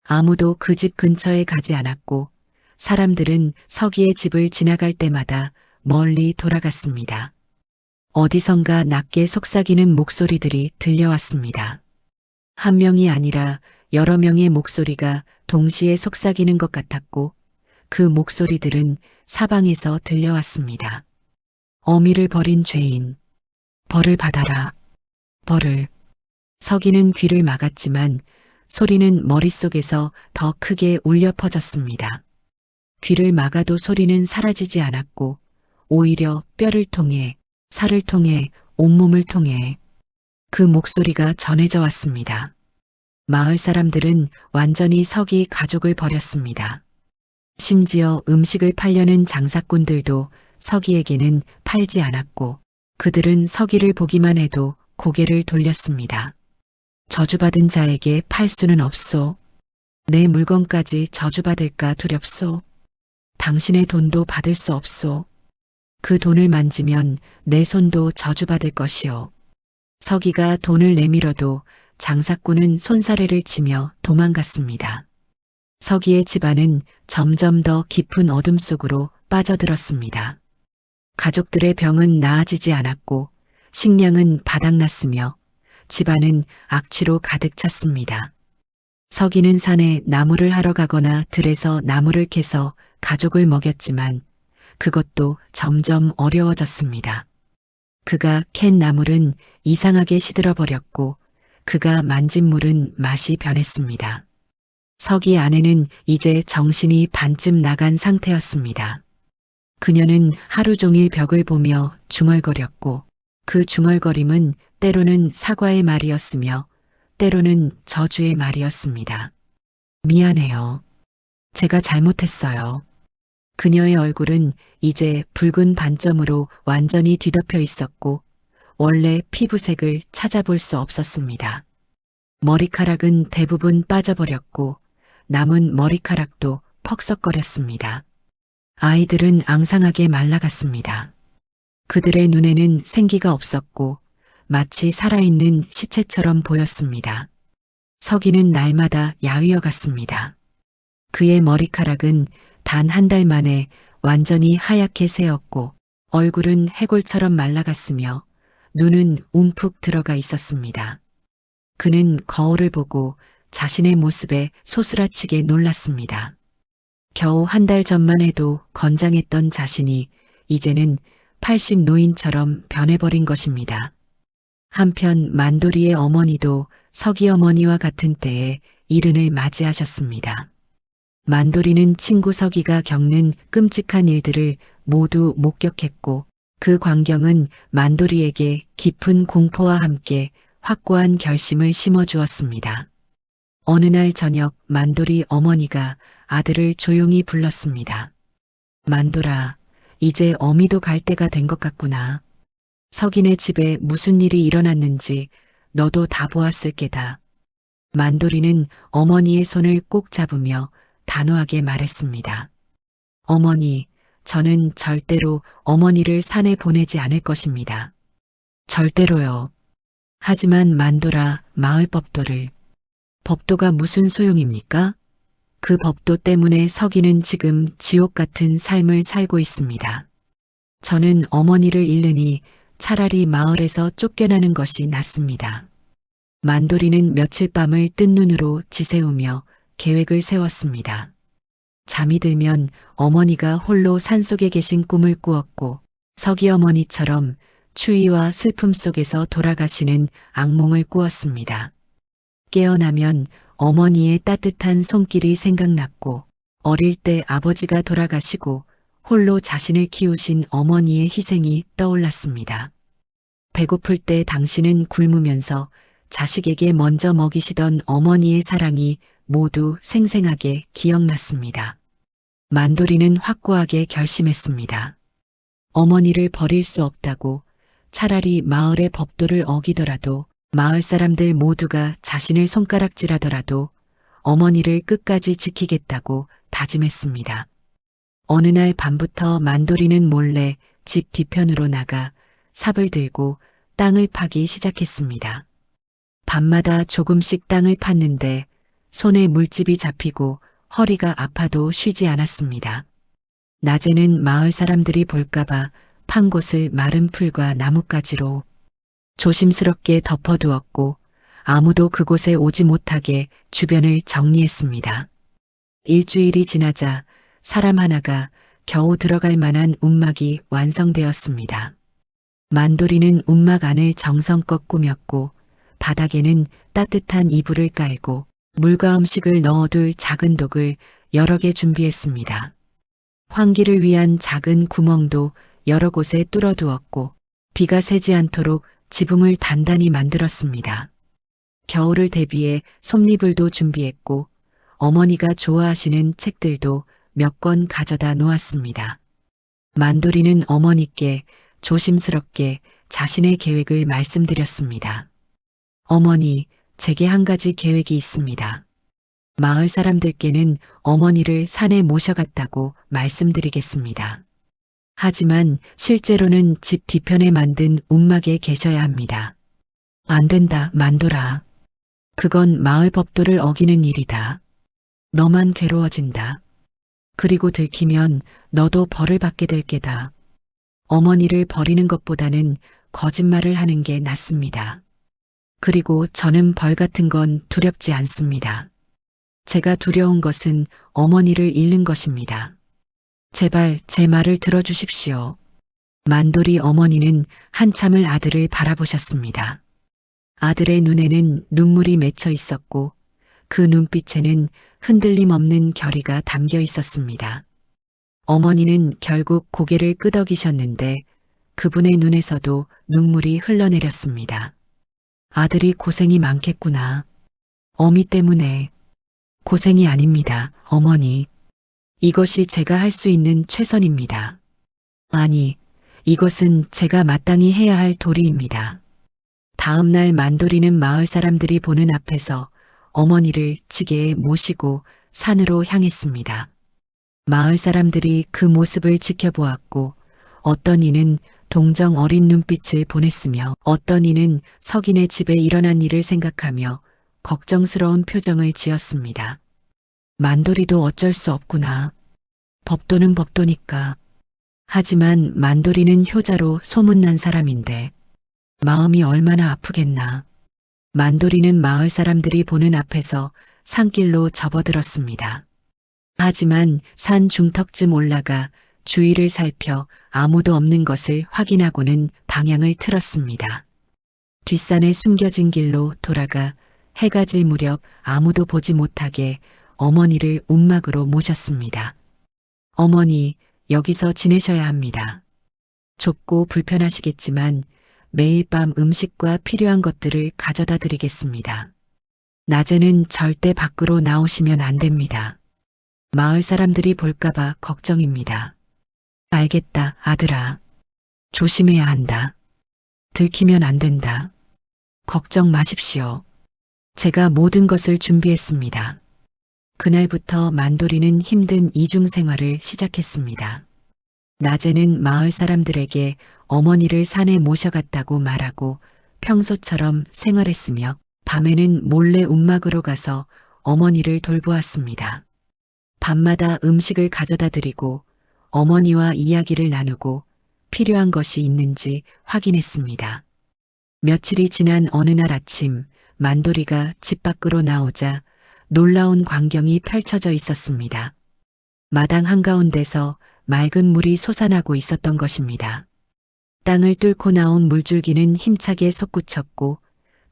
아무도 그 집 근처에 가지 않았고 사람들은 서기의 집을 지나갈 때마다 멀리 돌아갔습니다. 어디선가 낮게 속삭이는 목소리들이 들려왔습니다. 한 명이 아니라 여러 명의 목소리가 동시에 속삭이는 것 같았고 그 목소리들은 사방에서 들려왔습니다. 어미를 버린 죄인, 벌을 받아라, 벌을. 서기는 귀를 막았지만 소리는 머릿속에서 더 크게 울려 퍼졌습니다. 귀를 막아도 소리는 사라지지 않았고 오히려 뼈를 통해, 살을 통해, 온몸을 통해 그 목소리가 전해져 왔습니다. 마을 사람들은 완전히 서기 가족을 버렸습니다. 심지어 음식을 팔려는 장사꾼들도 서기에게는 팔지 않았고 그들은 서기를 보기만 해도 고개를 돌렸습니다. 저주받은 자에게 팔 수는 없소. 내 물건까지 저주받을까 두렵소. 당신의 돈도 받을 수 없소. 그 돈을 만지면 내 손도 저주받을 것이오. 서기가 돈을 내밀어도 장사꾼은 손사래를 치며 도망갔습니다. 서기의 집안은 점점 더 깊은 어둠 속으로 빠져들었습니다. 가족들의 병은 나아지지 않았고 식량은 바닥났으며 집안은 악취로 가득 찼습니다. 서기는 산에 나무를 하러 가거나 들에서 나무를 캐서 가족을 먹였지만 그것도 점점 어려워졌습니다. 그가 캔 나물은 이상하게 시들어버렸고 그가 만진 물은 맛이 변했습니다. 서기 아내는 이제 정신이 반쯤 나간 상태였습니다. 그녀는 하루 종일 벽을 보며 중얼거렸고 그 중얼거림은 때로는 사과의 말이었으며 때로는 저주의 말이었습니다. 미안해요. 제가 잘못했어요. 그녀의 얼굴은 이제 붉은 반점으로 완전히 뒤덮여 있었고 원래 피부색을 찾아볼 수 없었습니다. 머리카락은 대부분 빠져버렸고 남은 머리카락도 퍽석거렸습니다. 아이들은 앙상하게 말라갔습니다. 그들의 눈에는 생기가 없었고 마치 살아있는 시체처럼 보였습니다. 서기는 날마다 야위어 갔습니다. 그의 머리카락은 단 한 달 만에 완전히 하얗게 새었고 얼굴은 해골처럼 말라갔으며 눈은 움푹 들어가 있었습니다. 그는 거울을 보고 자신의 모습에 소스라치게 놀랐습니다. 겨우 한 달 전만 해도 건장했던 자신이 이제는 80 노인처럼 변해버린 것입니다. 한편 만돌이의 어머니도 서기 어머니와 같은 때에 이른을 맞이하셨습니다. 만돌이는 친구 서기가 겪는 끔찍한 일들을 모두 목격했고 그 광경은 만돌이에게 깊은 공포와 함께 확고한 결심을 심어주었습니다. 어느 날 저녁 만돌이 어머니가 아들을 조용히 불렀습니다. 만돌아, 이제 어미도 갈 때가 된 것 같구나. 서기네 집에 무슨 일이 일어났는지 너도 다 보았을 게다. 만돌이는 어머니의 손을 꼭 잡으며 단호하게 말했습니다. 어머니, 저는 절대로 어머니를 산에 보내지 않을 것입니다. 절대로요. 하지만 만돌아, 마을 법도를. 법도가 무슨 소용입니까? 그 법도 때문에 서기는 지금 지옥 같은 삶을 살고 있습니다. 저는 어머니를 잃으니 차라리 마을에서 쫓겨나는 것이 낫습니다. 만돌이는 며칠 밤을 뜬 눈으로 지새우며 계획을 세웠습니다. 잠이 들면 어머니가 홀로 산속에 계신 꿈을 꾸었고 서기 어머니처럼 추위와 슬픔 속에서 돌아가시는 악몽을 꾸었습니다. 깨어나면 어머니의 따뜻한 손길이 생각났고 어릴 때 아버지가 돌아가시고 홀로 자신을 키우신 어머니의 희생이 떠올랐습니다. 배고플 때 당신은 굶으면서 자식에게 먼저 먹이시던 어머니의 사랑이 모두 생생하게 기억났습니다. 만도리는 확고하게 결심했습니다. 어머니를 버릴 수 없다고, 차라리 마을의 법도를 어기더라도, 마을 사람들 모두가 자신을 손가락질하더라도 어머니를 끝까지 지키겠다고 다짐했습니다. 어느 날 밤부터 만도리는 몰래 집 뒤편으로 나가 삽을 들고 땅을 파기 시작했습니다. 밤마다 조금씩 땅을 팠는데 손에 물집이 잡히고 허리가 아파도 쉬지 않았습니다. 낮에는 마을 사람들이 볼까봐 판 곳을 마른 풀과 나뭇가지로 조심스럽게 덮어두었고 아무도 그곳에 오지 못하게 주변을 정리했습니다. 일주일이 지나자 사람 하나가 겨우 들어갈 만한 움막이 완성되었습니다. 만도리는 움막 안을 정성껏 꾸몄고 바닥에는 따뜻한 이불을 깔고 물과 음식을 넣어둘 작은 독을 여러 개 준비했습니다. 환기를 위한 작은 구멍도 여러 곳에 뚫어두었고 비가 새지 않도록 지붕을 단단히 만들었습니다. 겨울을 대비해 솜니불도 준비했고 어머니가 좋아하시는 책들도 몇 권 가져다 놓았습니다. 만도리는 어머니께 조심스럽게 자신의 계획을 말씀드렸습니다. 어머니, 제게 한 가지 계획이 있습니다. 마을 사람들께는 어머니를 산에 모셔갔다고 말씀드리겠습니다. 하지만 실제로는 집 뒤편에 만든 움막에 계셔야 합니다. 안 된다, 만도라. 그건 마을 법도를 어기는 일이다. 너만 괴로워진다. 그리고 들키면 너도 벌을 받게 될 게다. 어머니를 버리는 것보다는 거짓말을 하는 게 낫습니다. 그리고 저는 벌 같은 건 두렵지 않습니다. 제가 두려운 것은 어머니를 잃는 것입니다. 제발 제 말을 들어주십시오. 만도리 어머니는 한참을 아들을 바라보셨습니다. 아들의 눈에는 눈물이 맺혀 있었고 그 눈빛에는 흔들림 없는 결의가 담겨 있었습니다. 어머니는 결국 고개를 끄덕이셨는데 그분의 눈에서도 눈물이 흘러내렸습니다. 아들이 고생이 많겠구나. 어미 때문에. 고생이 아닙니다, 어머니. 이것이 제가 할 수 있는 최선입니다. 아니, 이것은 제가 마땅히 해야 할 도리입니다. 다음 날 만도리는 마을 사람들이 보는 앞에서 어머니를 지게에 모시고 산으로 향했습니다. 마을 사람들이 그 모습을 지켜보았고 어떤 이는 동정 어린 눈빛을 보냈으며 어떤 이는 석인의 집에 일어난 일을 생각하며 걱정스러운 표정을 지었습니다. 만도리도 어쩔 수 없구나. 법도는 법도니까. 하지만 만도리는 효자로 소문난 사람인데 마음이 얼마나 아프겠나. 만도리는 마을 사람들이 보는 앞에서 산길로 접어들었습니다. 하지만 산 중턱쯤 올라가 주위를 살펴 아무도 없는 것을 확인하고는 방향을 틀었습니다. 뒷산에 숨겨진 길로 돌아가 해가 질 무렵 아무도 보지 못하게 어머니를 움막으로 모셨습니다. 어머니, 여기서 지내셔야 합니다. 좁고 불편하시겠지만 매일 밤 음식과 필요한 것들을 가져다 드리겠습니다. 낮에는 절대 밖으로 나오시면 안 됩니다. 마을 사람들이 볼까봐 걱정입니다. 알겠다, 아들아. 조심해야 한다. 들키면 안 된다. 걱정 마십시오. 제가 모든 것을 준비했습니다. 그날부터 만도리는 힘든 이중 생활을 시작했습니다. 낮에는 마을 사람들에게 어머니를 산에 모셔갔다고 말하고 평소처럼 생활했으며 밤에는 몰래 움막으로 가서 어머니를 돌보았습니다. 밤마다 음식을 가져다 드리고 어머니와 이야기를 나누고 필요한 것이 있는지 확인했습니다. 며칠이 지난 어느 날 아침 만도리가 집 밖으로 나오자 놀라운 광경이 펼쳐져 있었습니다. 마당 한가운데서 맑은 물이 솟아나고 있었던 것입니다. 땅을 뚫고 나온 물줄기는 힘차게 솟구쳤고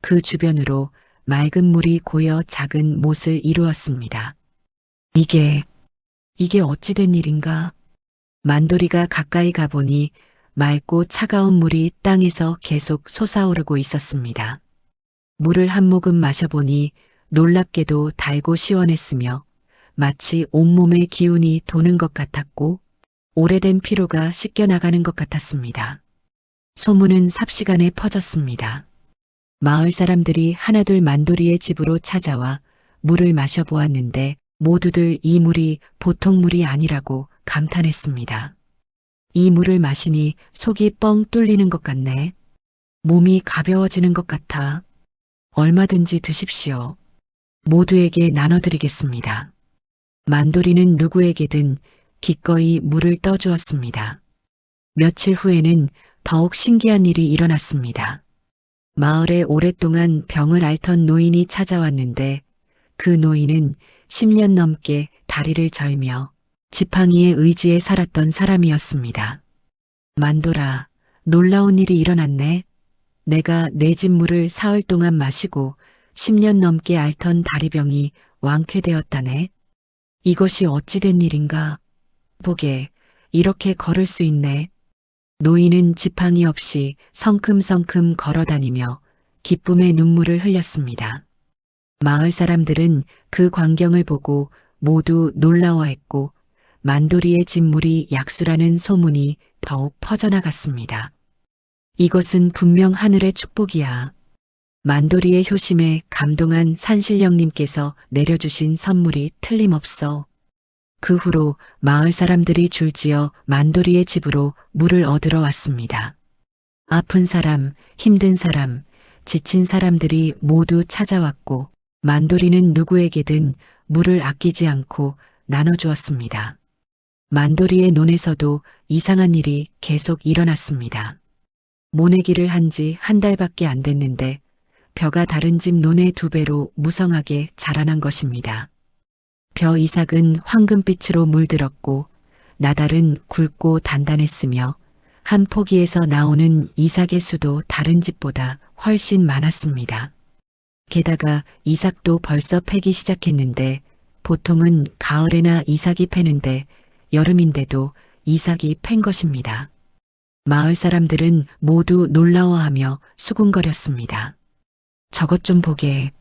그 주변으로 맑은 물이 고여 작은 못을 이루었습니다. 이게 어찌 된 일인가? 만도리가 가까이 가보니 맑고 차가운 물이 땅에서 계속 솟아오르고 있었습니다. 물을 한 모금 마셔보니 놀랍게도 달고 시원했으며 마치 온몸의 기운이 도는 것 같았고 오래된 피로가 씻겨나가는 것 같았습니다. 소문은 삽시간에 퍼졌습니다. 마을 사람들이 하나둘 만돌이의 집으로 찾아와 물을 마셔보았는데 모두들 이 물이 보통 물이 아니라고 감탄했습니다. 이 물을 마시니 속이 뻥 뚫리는 것 같네. 몸이 가벼워지는 것 같아. 얼마든지 드십시오. 모두에게 나눠드리겠습니다. 만돌이는 누구에게든 기꺼이 물을 떠주었습니다. 며칠 후에는 더욱 신기한 일이 일어났습니다. 마을에 오랫동안 병을 앓던 노인이 찾아왔는데 그 노인은 10년 넘게 다리를 절며 지팡이의 의지에 살았던 사람이었습니다. 만돌아, 놀라운 일이 일어났네. 내가 내 집 물을 사흘 동안 마시고 10년 넘게 앓던 다리병이 완쾌되었다네. 이것이 어찌 된 일인가? 보게, 이렇게 걸을 수 있네. 노인은 지팡이 없이 성큼성큼 걸어다니며 기쁨의 눈물을 흘렸습니다. 마을 사람들은 그 광경을 보고 모두 놀라워했고 만돌이의 집 물이 약수라는 소문이 더욱 퍼져나갔습니다. 이것은 분명 하늘의 축복이야. 만돌이의 효심에 감동한 산신령님께서 내려주신 선물이 틀림없어. 그 후로 마을 사람들이 줄지어 만돌이의 집으로 물을 얻으러 왔습니다. 아픈 사람, 힘든 사람, 지친 사람들이 모두 찾아왔고 만돌이는 누구에게든 물을 아끼지 않고 나눠주었습니다. 만돌이의 논에서도 이상한 일이 계속 일어났습니다. 모내기를 한 지 한 달밖에 안 됐는데 벼가 다른 집 논의 2배로 무성하게 자라난 것입니다. 벼 이삭은 황금빛으로 물들었고 나달은 굵고 단단했으며 한 포기에서 나오는 이삭의 수도 다른 집보다 훨씬 많았습니다. 게다가 이삭도 벌써 패기 시작했는데 보통은 가을에나 이삭이 패는데 여름인데도 이삭이 팬 것입니다. 마을 사람들은 모두 놀라워하며 수군거렸습니다. 저것 좀 보게.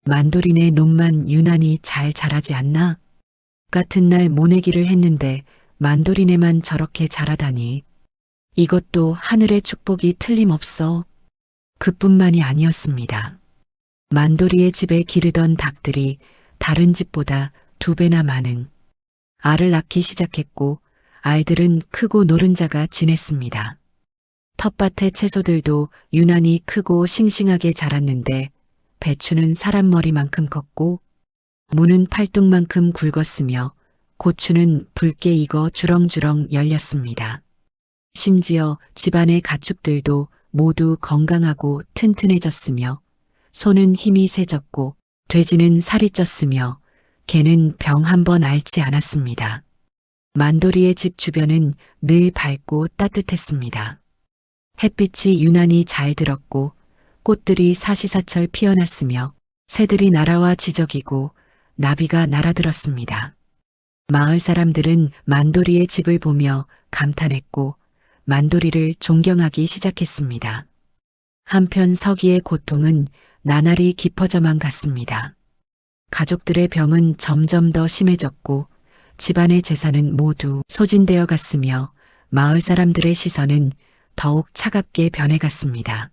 만돌이네 논만 유난히 잘 자라지 않나? 같은 날 모내기를 했는데 만돌이네만 저렇게 자라다니. 이것도 하늘의 축복이 틀림없어. 그뿐만이 아니었습니다. 만돌이의 집에 기르던 닭들이 다른 집보다 2배나 많은 알을 낳기 시작했고 알들은 크고 노른자가 진했습니다. 텃밭의 채소들도 유난히 크고 싱싱하게 자랐는데 배추는 사람 머리만큼 컸고 무는 팔뚝만큼 굵었으며 고추는 붉게 익어 주렁주렁 열렸습니다. 심지어 집안의 가축들도 모두 건강하고 튼튼해졌으며 소는 힘이 세졌고 돼지는 살이 쪘으며 개는 병 한 번 앓지 않았습니다. 만돌이의 집 주변은 늘 밝고 따뜻했습니다. 햇빛이 유난히 잘 들었고 꽃들이 사시사철 피어났으며 새들이 날아와 지저귀고 나비가 날아들었습니다. 마을 사람들은 만돌이의 집을 보며 감탄했고 만돌이를 존경하기 시작했습니다. 한편 서기의 고통은 나날이 깊어져만 갔습니다. 가족들의 병은 점점 더 심해졌고 집안의 재산은 모두 소진되어 갔으며 마을 사람들의 시선은 더욱 차갑게 변해갔습니다.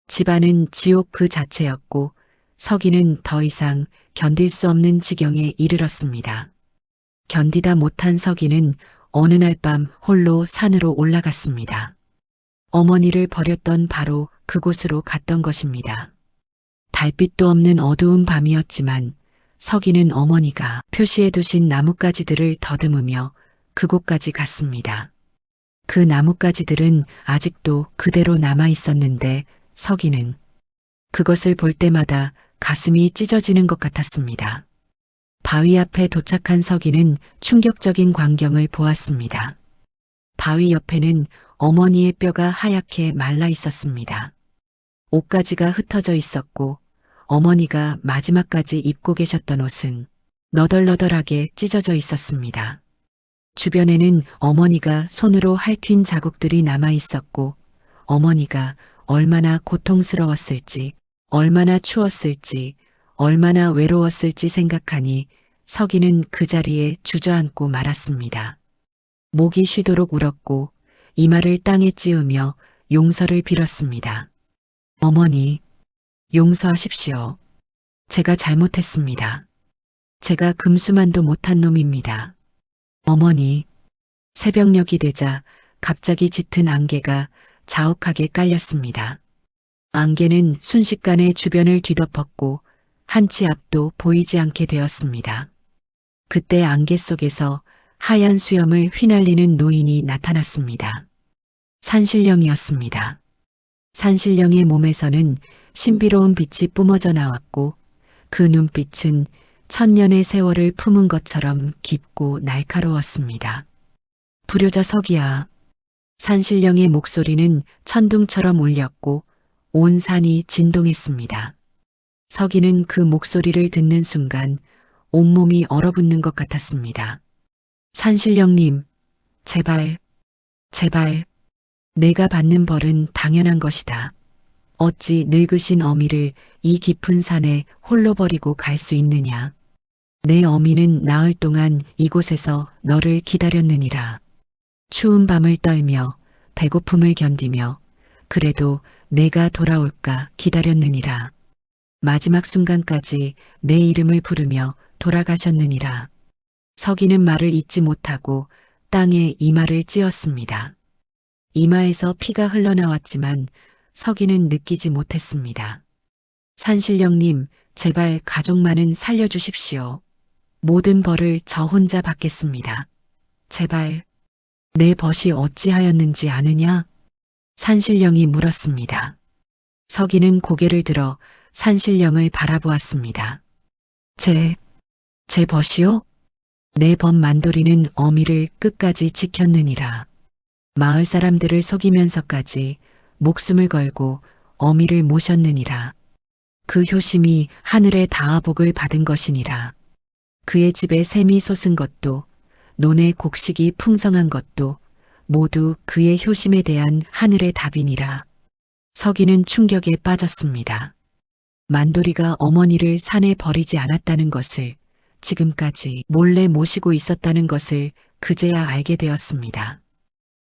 집안은 지옥 그 자체였고 서기는 더 이상 견딜 수 없는 지경에 이르렀습니다. 견디다 못한 서기는 어느 날 밤 홀로 산으로 올라갔습니다. 어머니를 버렸던 바로 그곳으로 갔던 것입니다. 달빛도 없는 어두운 밤이었지만 서기는 어머니가 표시해 두신 나뭇가지들을 더듬으며 그곳까지 갔습니다. 그 나뭇가지들은 아직도 그대로 남아 있었는데 서기는 그것을 볼 때마다 가슴이 찢어지는 것 같았습니다. 바위 앞에 도착한 서기는 충격적인 광경을 보았습니다. 바위 옆에는 어머니의 뼈가 하얗게 말라 있었습니다. 옷가지가 흩어져 있었고 어머니가 마지막까지 입고 계셨던 옷은 너덜너덜하게 찢어져 있었습니다. 주변에는 어머니가 손으로 핥힌 자국들이 남아 있었고 어머니가 얼마나 고통스러웠을지, 얼마나 추웠을지, 얼마나 외로웠을지 생각하니 서기는 그 자리에 주저앉고 말았습니다. 목이 쉬도록 울었고 이마를 땅에 찌우며 용서를 빌었습니다. 어머니, 용서하십시오. 제가 잘못했습니다. 제가 금수만도 못한 놈입니다. 어머니, 새벽녘이 되자 갑자기 짙은 안개가 자욱하게 깔렸습니다. 안개는 순식간에 주변을 뒤덮었고 한 치 앞도 보이지 않게 되었습니다. 그때 안개 속에서 하얀 수염을 휘날리는 노인이 나타났습니다. 산신령이었습니다. 산신령의 몸에서는 신비로운 빛이 뿜어져 나왔고 그 눈빛은 천년의 세월을 품은 것처럼 깊고 날카로웠습니다. 불효자 서기야. 산신령의 목소리는 천둥처럼 울렸고 온 산이 진동했습니다. 서기는 그 목소리를 듣는 순간 온몸이 얼어붙는 것 같았습니다. 산신령님, 제발, 제발, 내가 받는 벌은 당연한 것이다. 어찌 늙으신 어미를 이 깊은 산에 홀로 버리고 갈 수 있느냐. 내 어미는 나흘 동안 이곳에서 너를 기다렸느니라. 추운 밤을 떨며 배고픔을 견디며 그래도 내가 돌아올까 기다렸느니라. 마지막 순간까지 내 이름을 부르며 돌아가셨느니라. 서기는 말을 잇지 못하고 땅에 이마를 찧었습니다. 이마에서 피가 흘러나왔지만 서기는 느끼지 못했습니다. 산신령님, 제발 가족만은 살려주십시오. 모든 벌을 저 혼자 받겠습니다. 제발. 내 벗이 어찌하였는지 아느냐? 산신령이 물었습니다. 서기는 고개를 들어 산신령을 바라보았습니다. 제 벗이요? 내 벗 만돌이는 어미를 끝까지 지켰느니라. 마을 사람들을 속이면서까지 목숨을 걸고 어미를 모셨느니라. 그 효심이 하늘의 다하복을 받은 것이니라. 그의 집에 샘이 솟은 것도 논의 곡식이 풍성한 것도 모두 그의 효심에 대한 하늘의 답이니라. 서기는 충격에 빠졌습니다. 만돌이가 어머니를 산에 버리지 않았다는 것을, 지금까지 몰래 모시고 있었다는 것을 그제야 알게 되었습니다.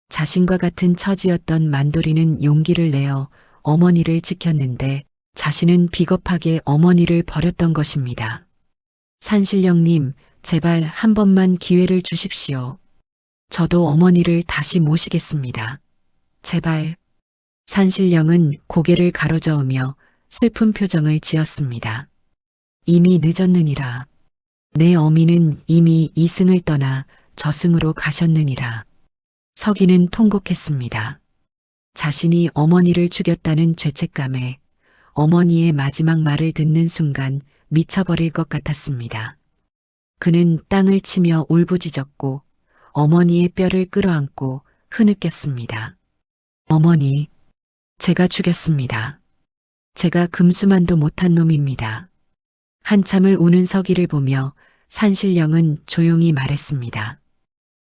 자신과 같은 처지였던 만돌이는 용기를 내어 어머니를 지켰는데 자신은 비겁하게 어머니를 버렸던 것입니다. 산신령님, 제발 한 번만 기회를 주십시오. 저도 어머니를 다시 모시겠습니다. 제발. 산신령은 고개를 가로저으며 슬픈 표정을 지었습니다. 이미 늦었느니라. 내 어미는 이미 이승을 떠나 저승으로 가셨느니라. 서기는 통곡했습니다. 자신이 어머니를 죽였다는 죄책감에 어머니의 마지막 말을 듣는 순간 미쳐버릴 것 같았습니다. 그는 땅을 치며 울부짖었고 어머니의 뼈를 끌어안고 흐느꼈습니다. 어머니, 제가 죽였습니다. 제가 금수만도 못한 놈입니다. 한참을 우는 서기를 보며 산신령은 조용히 말했습니다.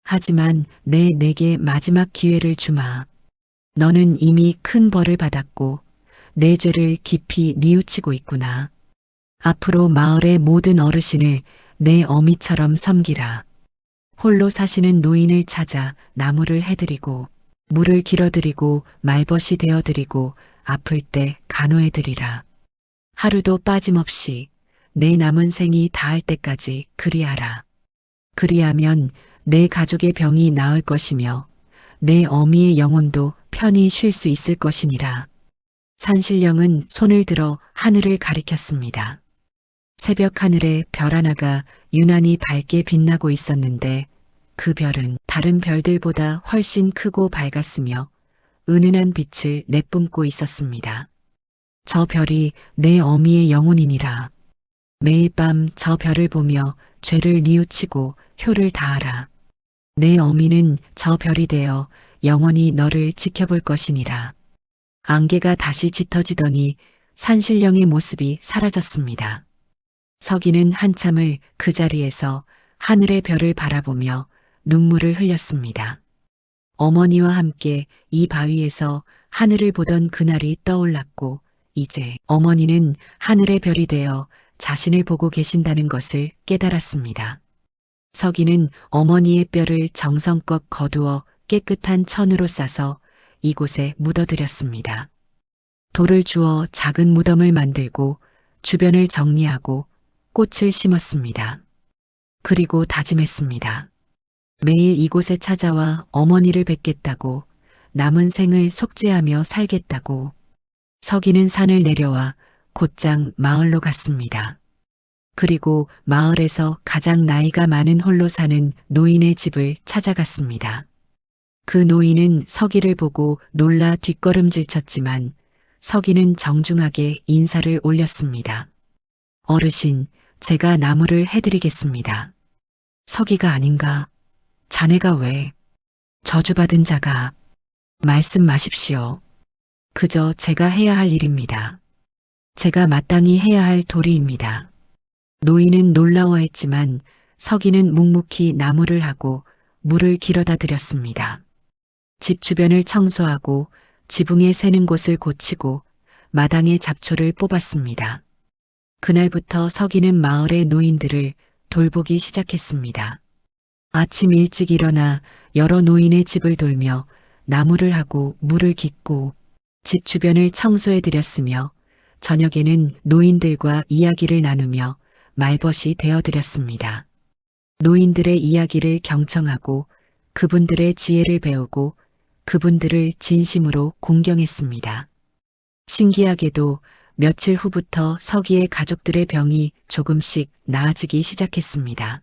하지만 내게 마지막 기회를 주마. 너는 이미 큰 벌을 받았고 내 죄를 깊이 뉘우치고 있구나. 앞으로 마을의 모든 어르신을 내 어미처럼 섬기라. 홀로 사시는 노인을 찾아 나무를 해드리고 물을 길어드리고 말벗이 되어드리고 아플 때 간호해드리라. 하루도 빠짐없이 내 남은 생이 다할 때까지 그리하라. 그리하면 내 가족의 병이 나을 것이며 내 어미의 영혼도 편히 쉴 수 있을 것이니라. 산신령은 손을 들어 하늘을 가리켰습니다. 새벽 하늘에 별 하나가 유난히 밝게 빛나고 있었는데 그 별은 다른 별들보다 훨씬 크고 밝았으며 은은한 빛을 내뿜고 있었습니다. 저 별이 내 어미의 영혼이니라. 매일 밤 저 별을 보며 죄를 뉘우치고 효를 다하라. 내 어미는 저 별이 되어 영원히 너를 지켜볼 것이니라. 안개가 다시 짙어지더니 산신령의 모습이 사라졌습니다. 서기는 한참을 그 자리에서 하늘의 별을 바라보며 눈물을 흘렸습니다. 어머니와 함께 이 바위에서 하늘을 보던 그날이 떠올랐고 이제 어머니는 하늘의 별이 되어 자신을 보고 계신다는 것을 깨달았습니다. 서기는 어머니의 뼈를 정성껏 거두어 깨끗한 천으로 싸서 이곳에 묻어드렸습니다. 돌을 주어 작은 무덤을 만들고 주변을 정리하고 꽃을 심었습니다. 그리고 다짐했습니다. 매일 이곳에 찾아와 어머니를 뵙겠다고, 남은 생을 속죄하며 살겠다고. 서기는 산을 내려와 곧장 마을로 갔습니다. 그리고 마을에서 가장 나이가 많은 홀로 사는 노인의 집을 찾아갔습니다. 그 노인은 서기를 보고 놀라 뒷걸음질 쳤지만 서기는 정중하게 인사를 올렸습니다. 어르신, 제가 나무를 해드리겠습니다. 서기가 아닌가? 자네가 왜? 저주받은 자가. 말씀 마십시오. 그저 제가 해야 할 일입니다. 제가 마땅히 해야 할 도리입니다. 노인은 놀라워했지만 서기는 묵묵히 나무를 하고 물을 길어다 드렸습니다. 집 주변을 청소하고 지붕에 새는 곳을 고치고 마당의 잡초를 뽑았습니다. 그날부터 서기는 마을의 노인들을 돌보기 시작했습니다. 아침 일찍 일어나 여러 노인의 집을 돌며 나무를 하고 물을 깃고 집 주변을 청소해 드렸으며 저녁에는 노인들과 이야기를 나누며 말벗이 되어 드렸습니다. 노인들의 이야기를 경청하고 그분들의 지혜를 배우고 그분들을 진심으로 공경했습니다. 신기하게도 며칠 후부터 서기의 가족들의 병이 조금씩 나아지기 시작했습니다.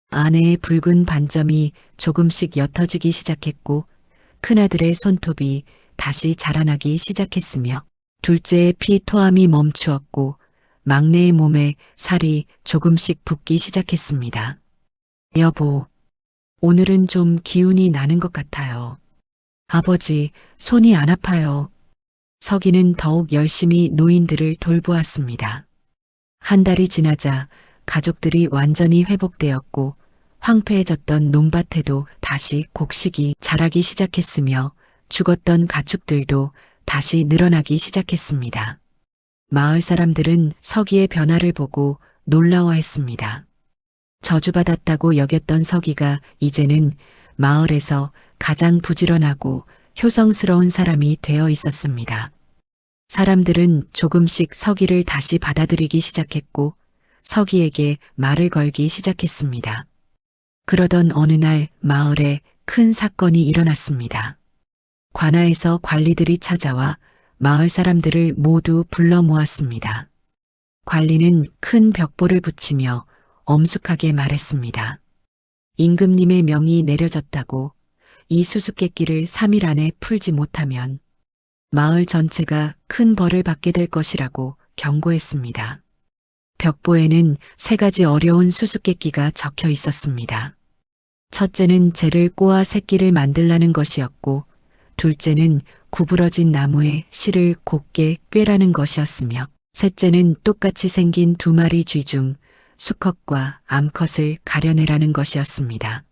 아내의 붉은 반점이 조금씩 옅어지기 시작했고 큰아들의 손톱이 다시 자라나기 시작했으며 둘째의 피토함이 멈추었고 막내의 몸에 살이 조금씩 붓기 시작했습니다. 여보, 오늘은 좀 기운이 나는 것 같아요. 아버지, 손이 안 아파요. 서기는 더욱 열심히 노인들을 돌보았습니다. 한 달이 지나자 가족들이 완전히 회복되었고 황폐해졌던 논밭에도 다시 곡식이 자라기 시작했으며 죽었던 가축들도 다시 늘어나기 시작했습니다. 마을 사람들은 서기의 변화를 보고 놀라워했습니다. 저주받았다고 여겼던 서기가 이제는 마을에서 가장 부지런하고 효성스러운 사람이 되어 있었습니다. 사람들은 조금씩 서기를 다시 받아들이기 시작했고 서기에게 말을 걸기 시작했습니다. 그러던 어느 날 마을에 큰 사건이 일어났습니다. 관아에서 관리들이 찾아와 마을 사람들을 모두 불러 모았습니다. 관리는 큰 벽보를 붙이며 엄숙하게 말했습니다. 임금님의 명이 내려졌다고 이 수수께끼를 3일 안에 풀지 못하면 마을 전체가 큰 벌을 받게 될 것이라고 경고했습니다. 벽보에는 3가지 어려운 수수께끼가 적혀 있었습니다. 첫째는 재를 꼬아 새끼를 만들라는 것이었고 둘째는 구부러진 나무에 실을 곱게 꿰라는 것이었으며 셋째는 똑같이 생긴 2마리 쥐 중 수컷과 암컷을 가려내라는 것이었습니다.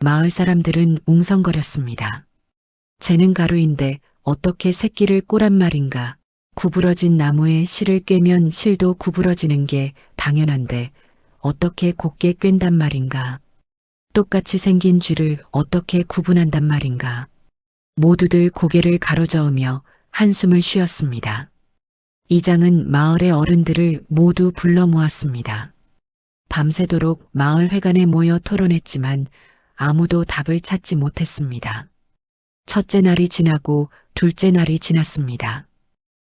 마을 사람들은 웅성거렸습니다. 재는 가루인데 어떻게 새끼를 꼬란 말인가? 구부러진 나무에 실을 꿰면 실도 구부러지는 게 당연한데 어떻게 곱게 꿰단 말인가? 똑같이 생긴 쥐를 어떻게 구분한단 말인가? 모두들 고개를 가로저으며 한숨을 쉬었습니다. 이장은 마을의 어른들을 모두 불러 모았습니다. 밤새도록 마을 회관에 모여 토론했지만 아무도 답을 찾지 못했습니다. 첫째 날이 지나고 둘째 날이 지났습니다.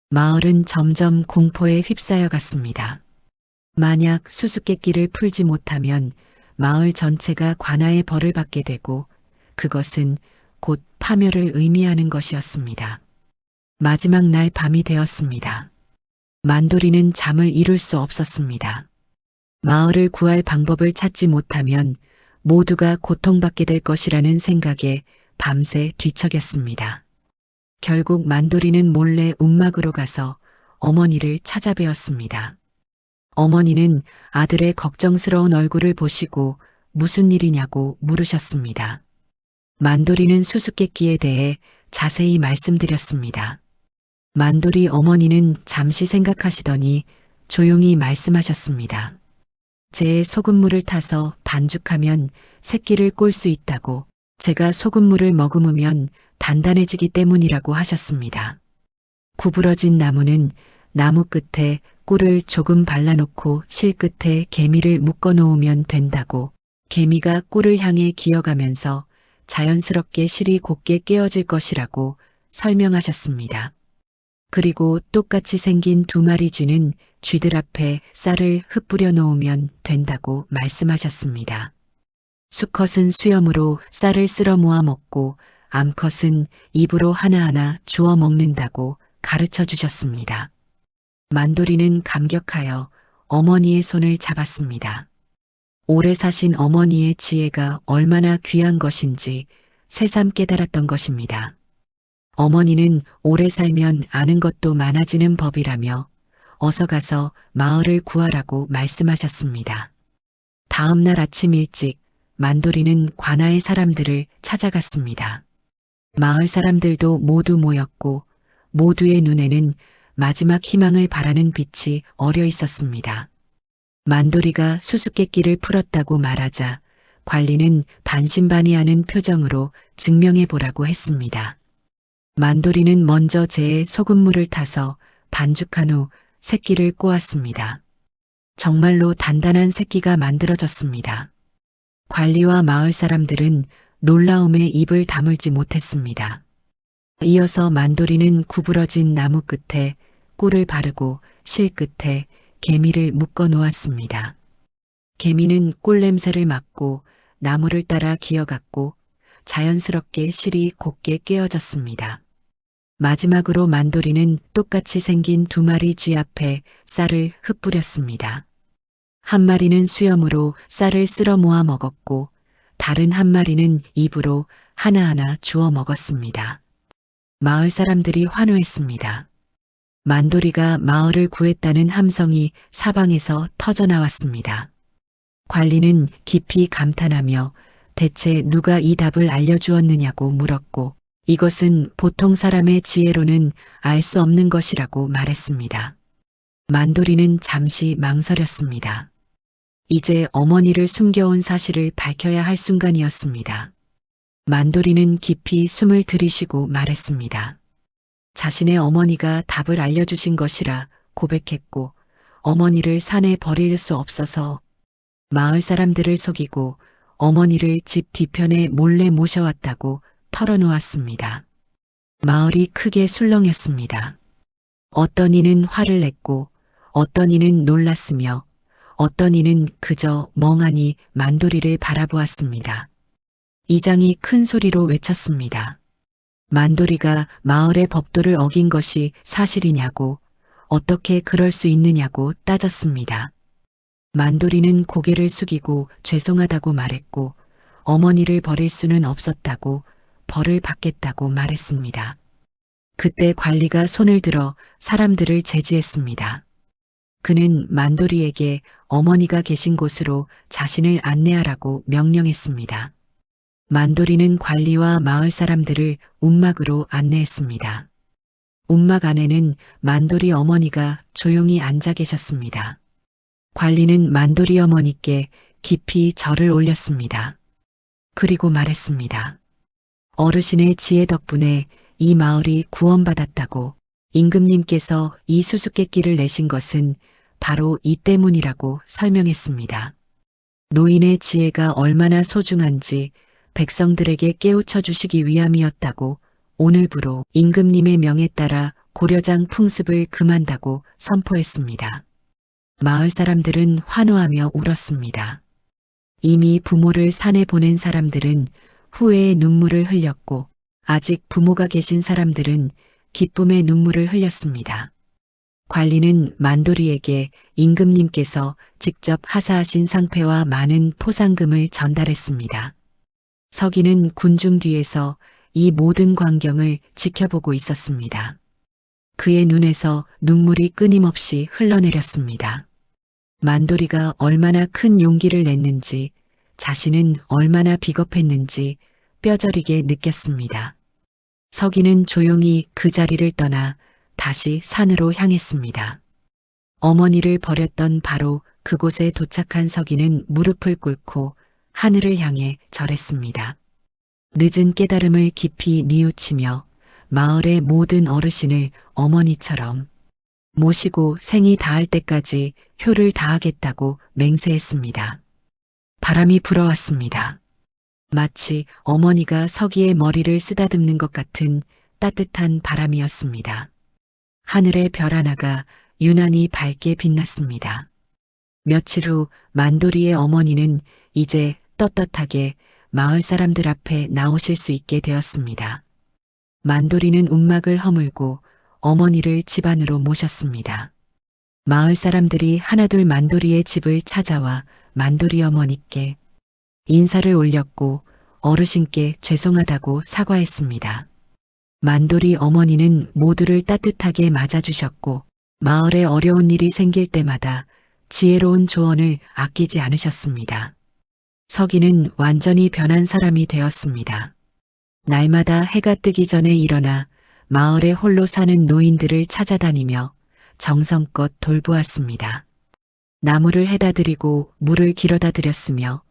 마을은 점점 공포에 휩싸여 갔습니다. 만약 수수께끼를 풀지 못하면 마을 전체가 관아의 벌을 받게 되고 그것은 곧 파멸을 의미하는 것이었습니다. 마지막 날 밤이 되었습니다. 만돌이는 잠을 이룰 수 없었습니다. 마을을 구할 방법을 찾지 못하면 모두가 고통받게 될 것이라는 생각에 밤새 뒤척였습니다. 결국 만돌이는 몰래 움막으로 가서 어머니를 찾아뵈었습니다. 어머니는 아들의 걱정스러운 얼굴을 보시고 무슨 일이냐고 물으셨습니다. 만돌이는 수수께끼에 대해 자세히 말씀드렸습니다. 만돌이 어머니는 잠시 생각하시더니 조용히 말씀하셨습니다. 제 소금물을 타서 반죽하면 새끼를 꼴 수 있다고, 제가 소금물을 머금으면 단단해지기 때문이라고 하셨습니다. 구부러진 나무는 나무 끝에 꿀을 조금 발라놓고 실 끝에 개미를 묶어 놓으면 된다고, 개미가 꿀을 향해 기어가면서 자연스럽게 실이 곧게 깨어질 것이라고 설명하셨습니다. 그리고 똑같이 생긴 두 마리 쥐는 쥐들 앞에 쌀을 흩뿌려 놓으면 된다고 말씀하셨습니다. 수컷은 수염으로 쌀을 쓸어 모아 먹고 암컷은 입으로 하나하나 주워 먹는다고 가르쳐 주셨습니다. 만돌이는 감격하여 어머니의 손을 잡았습니다. 오래 사신 어머니의 지혜가 얼마나 귀한 것인지 새삼 깨달았던 것입니다. 어머니는 오래 살면 아는 것도 많아지는 법이라며 어서 가서 마을을 구하라고 말씀하셨습니다. 다음 날 아침 일찍 만돌이는 관아의 사람들을 찾아갔습니다. 마을 사람들도 모두 모였고 모두의 눈에는 마지막 희망을 바라는 빛이 어려 있었습니다. 만돌이가 수수께끼를 풀었다고 말하자 관리는 반신반의하는 표정으로 증명해 보라고 했습니다. 만돌이는 먼저 재에 소금물을 타서 반죽한 후 새끼를 꼬았습니다. 정말로 단단한 새끼가 만들어졌습니다. 관리와 마을 사람들은 놀라움에 입을 다물지 못했습니다. 이어서 만돌이는 구부러진 나무 끝에 꿀을 바르고 실 끝에 개미를 묶어 놓았습니다. 개미는 꿀 냄새를 맡고 나무를 따라 기어갔고 자연스럽게 실이 곧게 깨어졌습니다. 마지막으로 만돌이는 똑같이 생긴 두 마리 쥐 앞에 쌀을 흩뿌렸습니다. 한 마리는 수염으로 쌀을 쓸어 모아 먹었고 다른 한 마리는 입으로 하나하나 주워 먹었습니다. 마을 사람들이 환호했습니다. 만돌이가 마을을 구했다는 함성이 사방에서 터져나왔습니다. 관리는 깊이 감탄하며 대체 누가 이 답을 알려주었느냐고 물었고 이것은 보통 사람의 지혜로는 알 수 없는 것이라고 말했습니다. 만돌이는 잠시 망설였습니다. 이제 어머니를 숨겨온 사실을 밝혀야 할 순간이었습니다. 만돌이는 깊이 숨을 들이쉬고 말했습니다. 자신의 어머니가 답을 알려주신 것이라 고백했고 어머니를 산에 버릴 수 없어서 마을 사람들을 속이고 어머니를 집 뒤편에 몰래 모셔왔다고 털어놓았습니다. 마을이 크게 술렁였습니다. 어떤 이는 화를 냈고 어떤 이는 놀랐으며 어떤 이는 그저 멍하니 만돌이를 바라보았습니다. 이장이 큰 소리로 외쳤습니다. 만돌이가 마을의 법도를 어긴 것이 사실이냐고, 어떻게 그럴 수 있느냐고 따졌습니다. 만돌이는 고개를 숙이고 죄송하다고 말했고 어머니를 버릴 수는 없었다고 벌을 받겠다고 말했습니다. 그때 관리가 손을 들어 사람들을 제지했습니다. 그는 만돌이에게 어머니가 계신 곳으로 자신을 안내하라고 명령했습니다. 만돌이는 관리와 마을 사람들을 움막으로 안내했습니다. 움막 안에는 만돌이 어머니가 조용히 앉아 계셨습니다. 관리는 만돌이 어머니께 깊이 절을 올렸습니다. 그리고 말했습니다. 어르신의 지혜 덕분에 이 마을이 구원받았다고, 임금님께서 이 수수께끼를 내신 것은 바로 이 때문이라고 설명했습니다. 노인의 지혜가 얼마나 소중한지 백성들에게 깨우쳐 주시기 위함이었다고 오늘부로 임금님의 명에 따라 고려장 풍습을 금한다고 선포했습니다. 마을 사람들은 환호하며 울었습니다. 이미 부모를 산에 보낸 사람들은 후회의 눈물을 흘렸고 아직 부모가 계신 사람들은 기쁨의 눈물을 흘렸습니다. 관리는 만돌이에게 임금님께서 직접 하사하신 상패와 많은 포상금을 전달했습니다. 서기는 군중 뒤에서 이 모든 광경을 지켜보고 있었습니다. 그의 눈에서 눈물이 끊임없이 흘러내렸습니다. 만돌이가 얼마나 큰 용기를 냈는지 자신은 얼마나 비겁했는지 뼈저리게 느꼈습니다. 서기는 조용히 그 자리를 떠나 다시 산으로 향했습니다. 어머니를 버렸던 바로 그곳에 도착한 서기는 무릎을 꿇고 하늘을 향해 절했습니다. 늦은 깨달음을 깊이 뉘우치며 마을의 모든 어르신을 어머니처럼 모시고 생이 닿을 때까지 효를 다하겠다고 맹세했습니다. 바람이 불어왔습니다. 마치 어머니가 서기의 머리를 쓰다듬는 것 같은 따뜻한 바람이었습니다. 하늘의 별 하나가 유난히 밝게 빛났습니다. 며칠 후 만도리의 어머니는 이제 떳떳하게 마을 사람들 앞에 나오실 수 있게 되었습니다. 만도리는 움막을 허물고 어머니를 집 안으로 모셨습니다. 마을 사람들이 하나둘 만도리의 집을 찾아와 만도리 어머니께 인사를 올렸고 어르신께 죄송하다고 사과했습니다. 만도리 어머니는 모두를 따뜻하게 맞아주셨고 마을에 어려운 일이 생길 때마다 지혜로운 조언을 아끼지 않으셨습니다. 서기는 완전히 변한 사람이 되었습니다. 날마다 해가 뜨기 전에 일어나 마을에 홀로 사는 노인들을 찾아다니며 정성껏 돌보았습니다. 나무를 해다 드리고 물을 길어다 드렸으며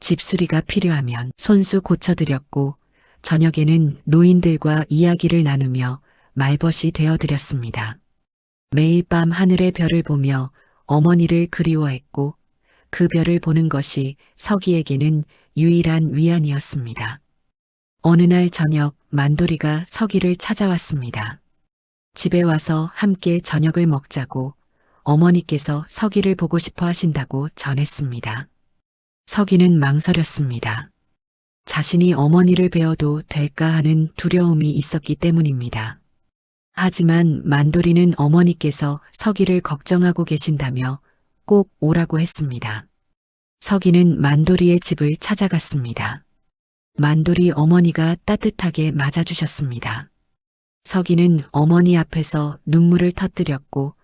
집수리가 필요하면 손수 고쳐드렸고 저녁에는 노인들과 이야기를 나누며 말벗이 되어드렸습니다. 매일 밤 하늘의 별을 보며 어머니를 그리워했고 그 별을 보는 것이 서기에게는 유일한 위안이었습니다. 어느 날 저녁 만도리가 서기를 찾아왔습니다. 집에 와서 함께 저녁을 먹자고 어머니께서 서기를 보고 싶어 하신다고 전했습니다. 서기는 망설였습니다. 자신이 어머니를 뵈어도 될까 하는 두려움이 있었기 때문입니다. 하지만 만도리는 어머니께서 서기를 걱정하고 계신다며 꼭 오라고 했습니다. 서기는 만도리의 집을 찾아갔습니다. 만도리 어머니가 따뜻하게 맞아주셨습니다. 서기는 어머니 앞에서 눈물을 터뜨렸고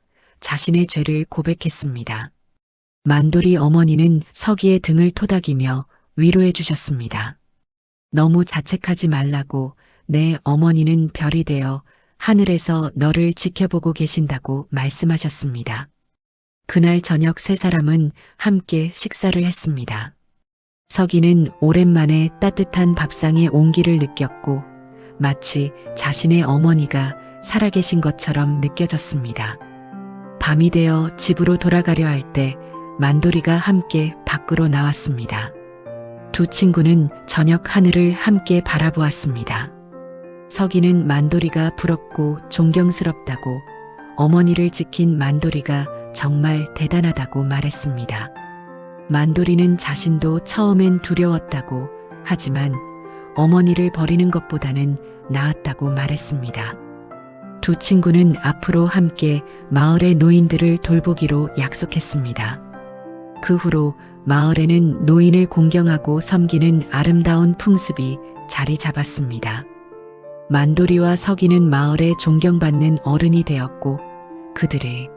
자신의 죄를 고백했습니다. 만도리 어머니는 서기의 등을 토닥이며 위로해 주셨습니다. 너무 자책하지 말라고 내 어머니는 별이 되어 하늘에서 너를 지켜보고 계신다고 말씀하셨습니다. 그날 저녁 세 사람은 함께 식사를 했습니다. 서기는 오랜만에 따뜻한 밥상의 온기를 느꼈고 마치 자신의 어머니가 살아계신 것처럼 느껴졌습니다. 밤이 되어 집으로 돌아가려 할 때 만도리가 함께 밖으로 나왔습니다. 두 친구는 저녁 하늘을 함께 바라보았습니다. 서기는 만도리가 부럽고 존경스럽다고 어머니를 지킨 만도리가 정말 대단하다고 말했습니다. 만도리는 자신도 처음엔 두려웠다고 하지만 어머니를 버리는 것보다는 나았다고 말했습니다. 두 친구는 앞으로 함께 마을의 노인들을 돌보기로 약속했습니다. 그 후로 마을에는 노인을 공경하고 섬기는 아름다운 풍습이 자리 잡았습니다. 만도리와 서기는 마을에 존경받는 어른이 되었고 그들의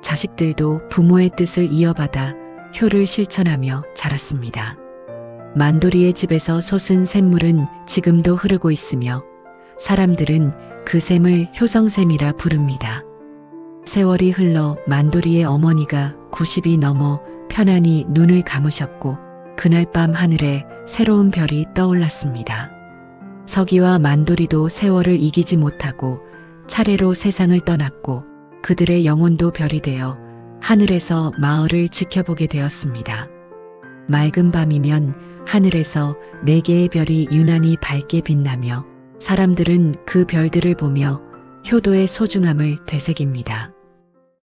자식들도 부모의 뜻을 이어받아 효를 실천하며 자랐습니다. 만도리의 집에서 솟은 샘물은 지금도 흐르고 있으며 사람들은 그 샘을 효성샘이라 부릅니다. 세월이 흘러 만도리의 어머니가 90이 넘어 편안히 눈을 감으셨고 그날 밤 하늘에 새로운 별이 떠올랐습니다. 서기와 만도리도 세월을 이기지 못하고 차례로 세상을 떠났고 그들의 영혼도 별이 되어 하늘에서 마을을 지켜보게 되었습니다. 맑은 밤이면 하늘에서 4개의 별이 유난히 밝게 빛나며 사람들은 그 별들을 보며 효도의 소중함을 되새깁니다.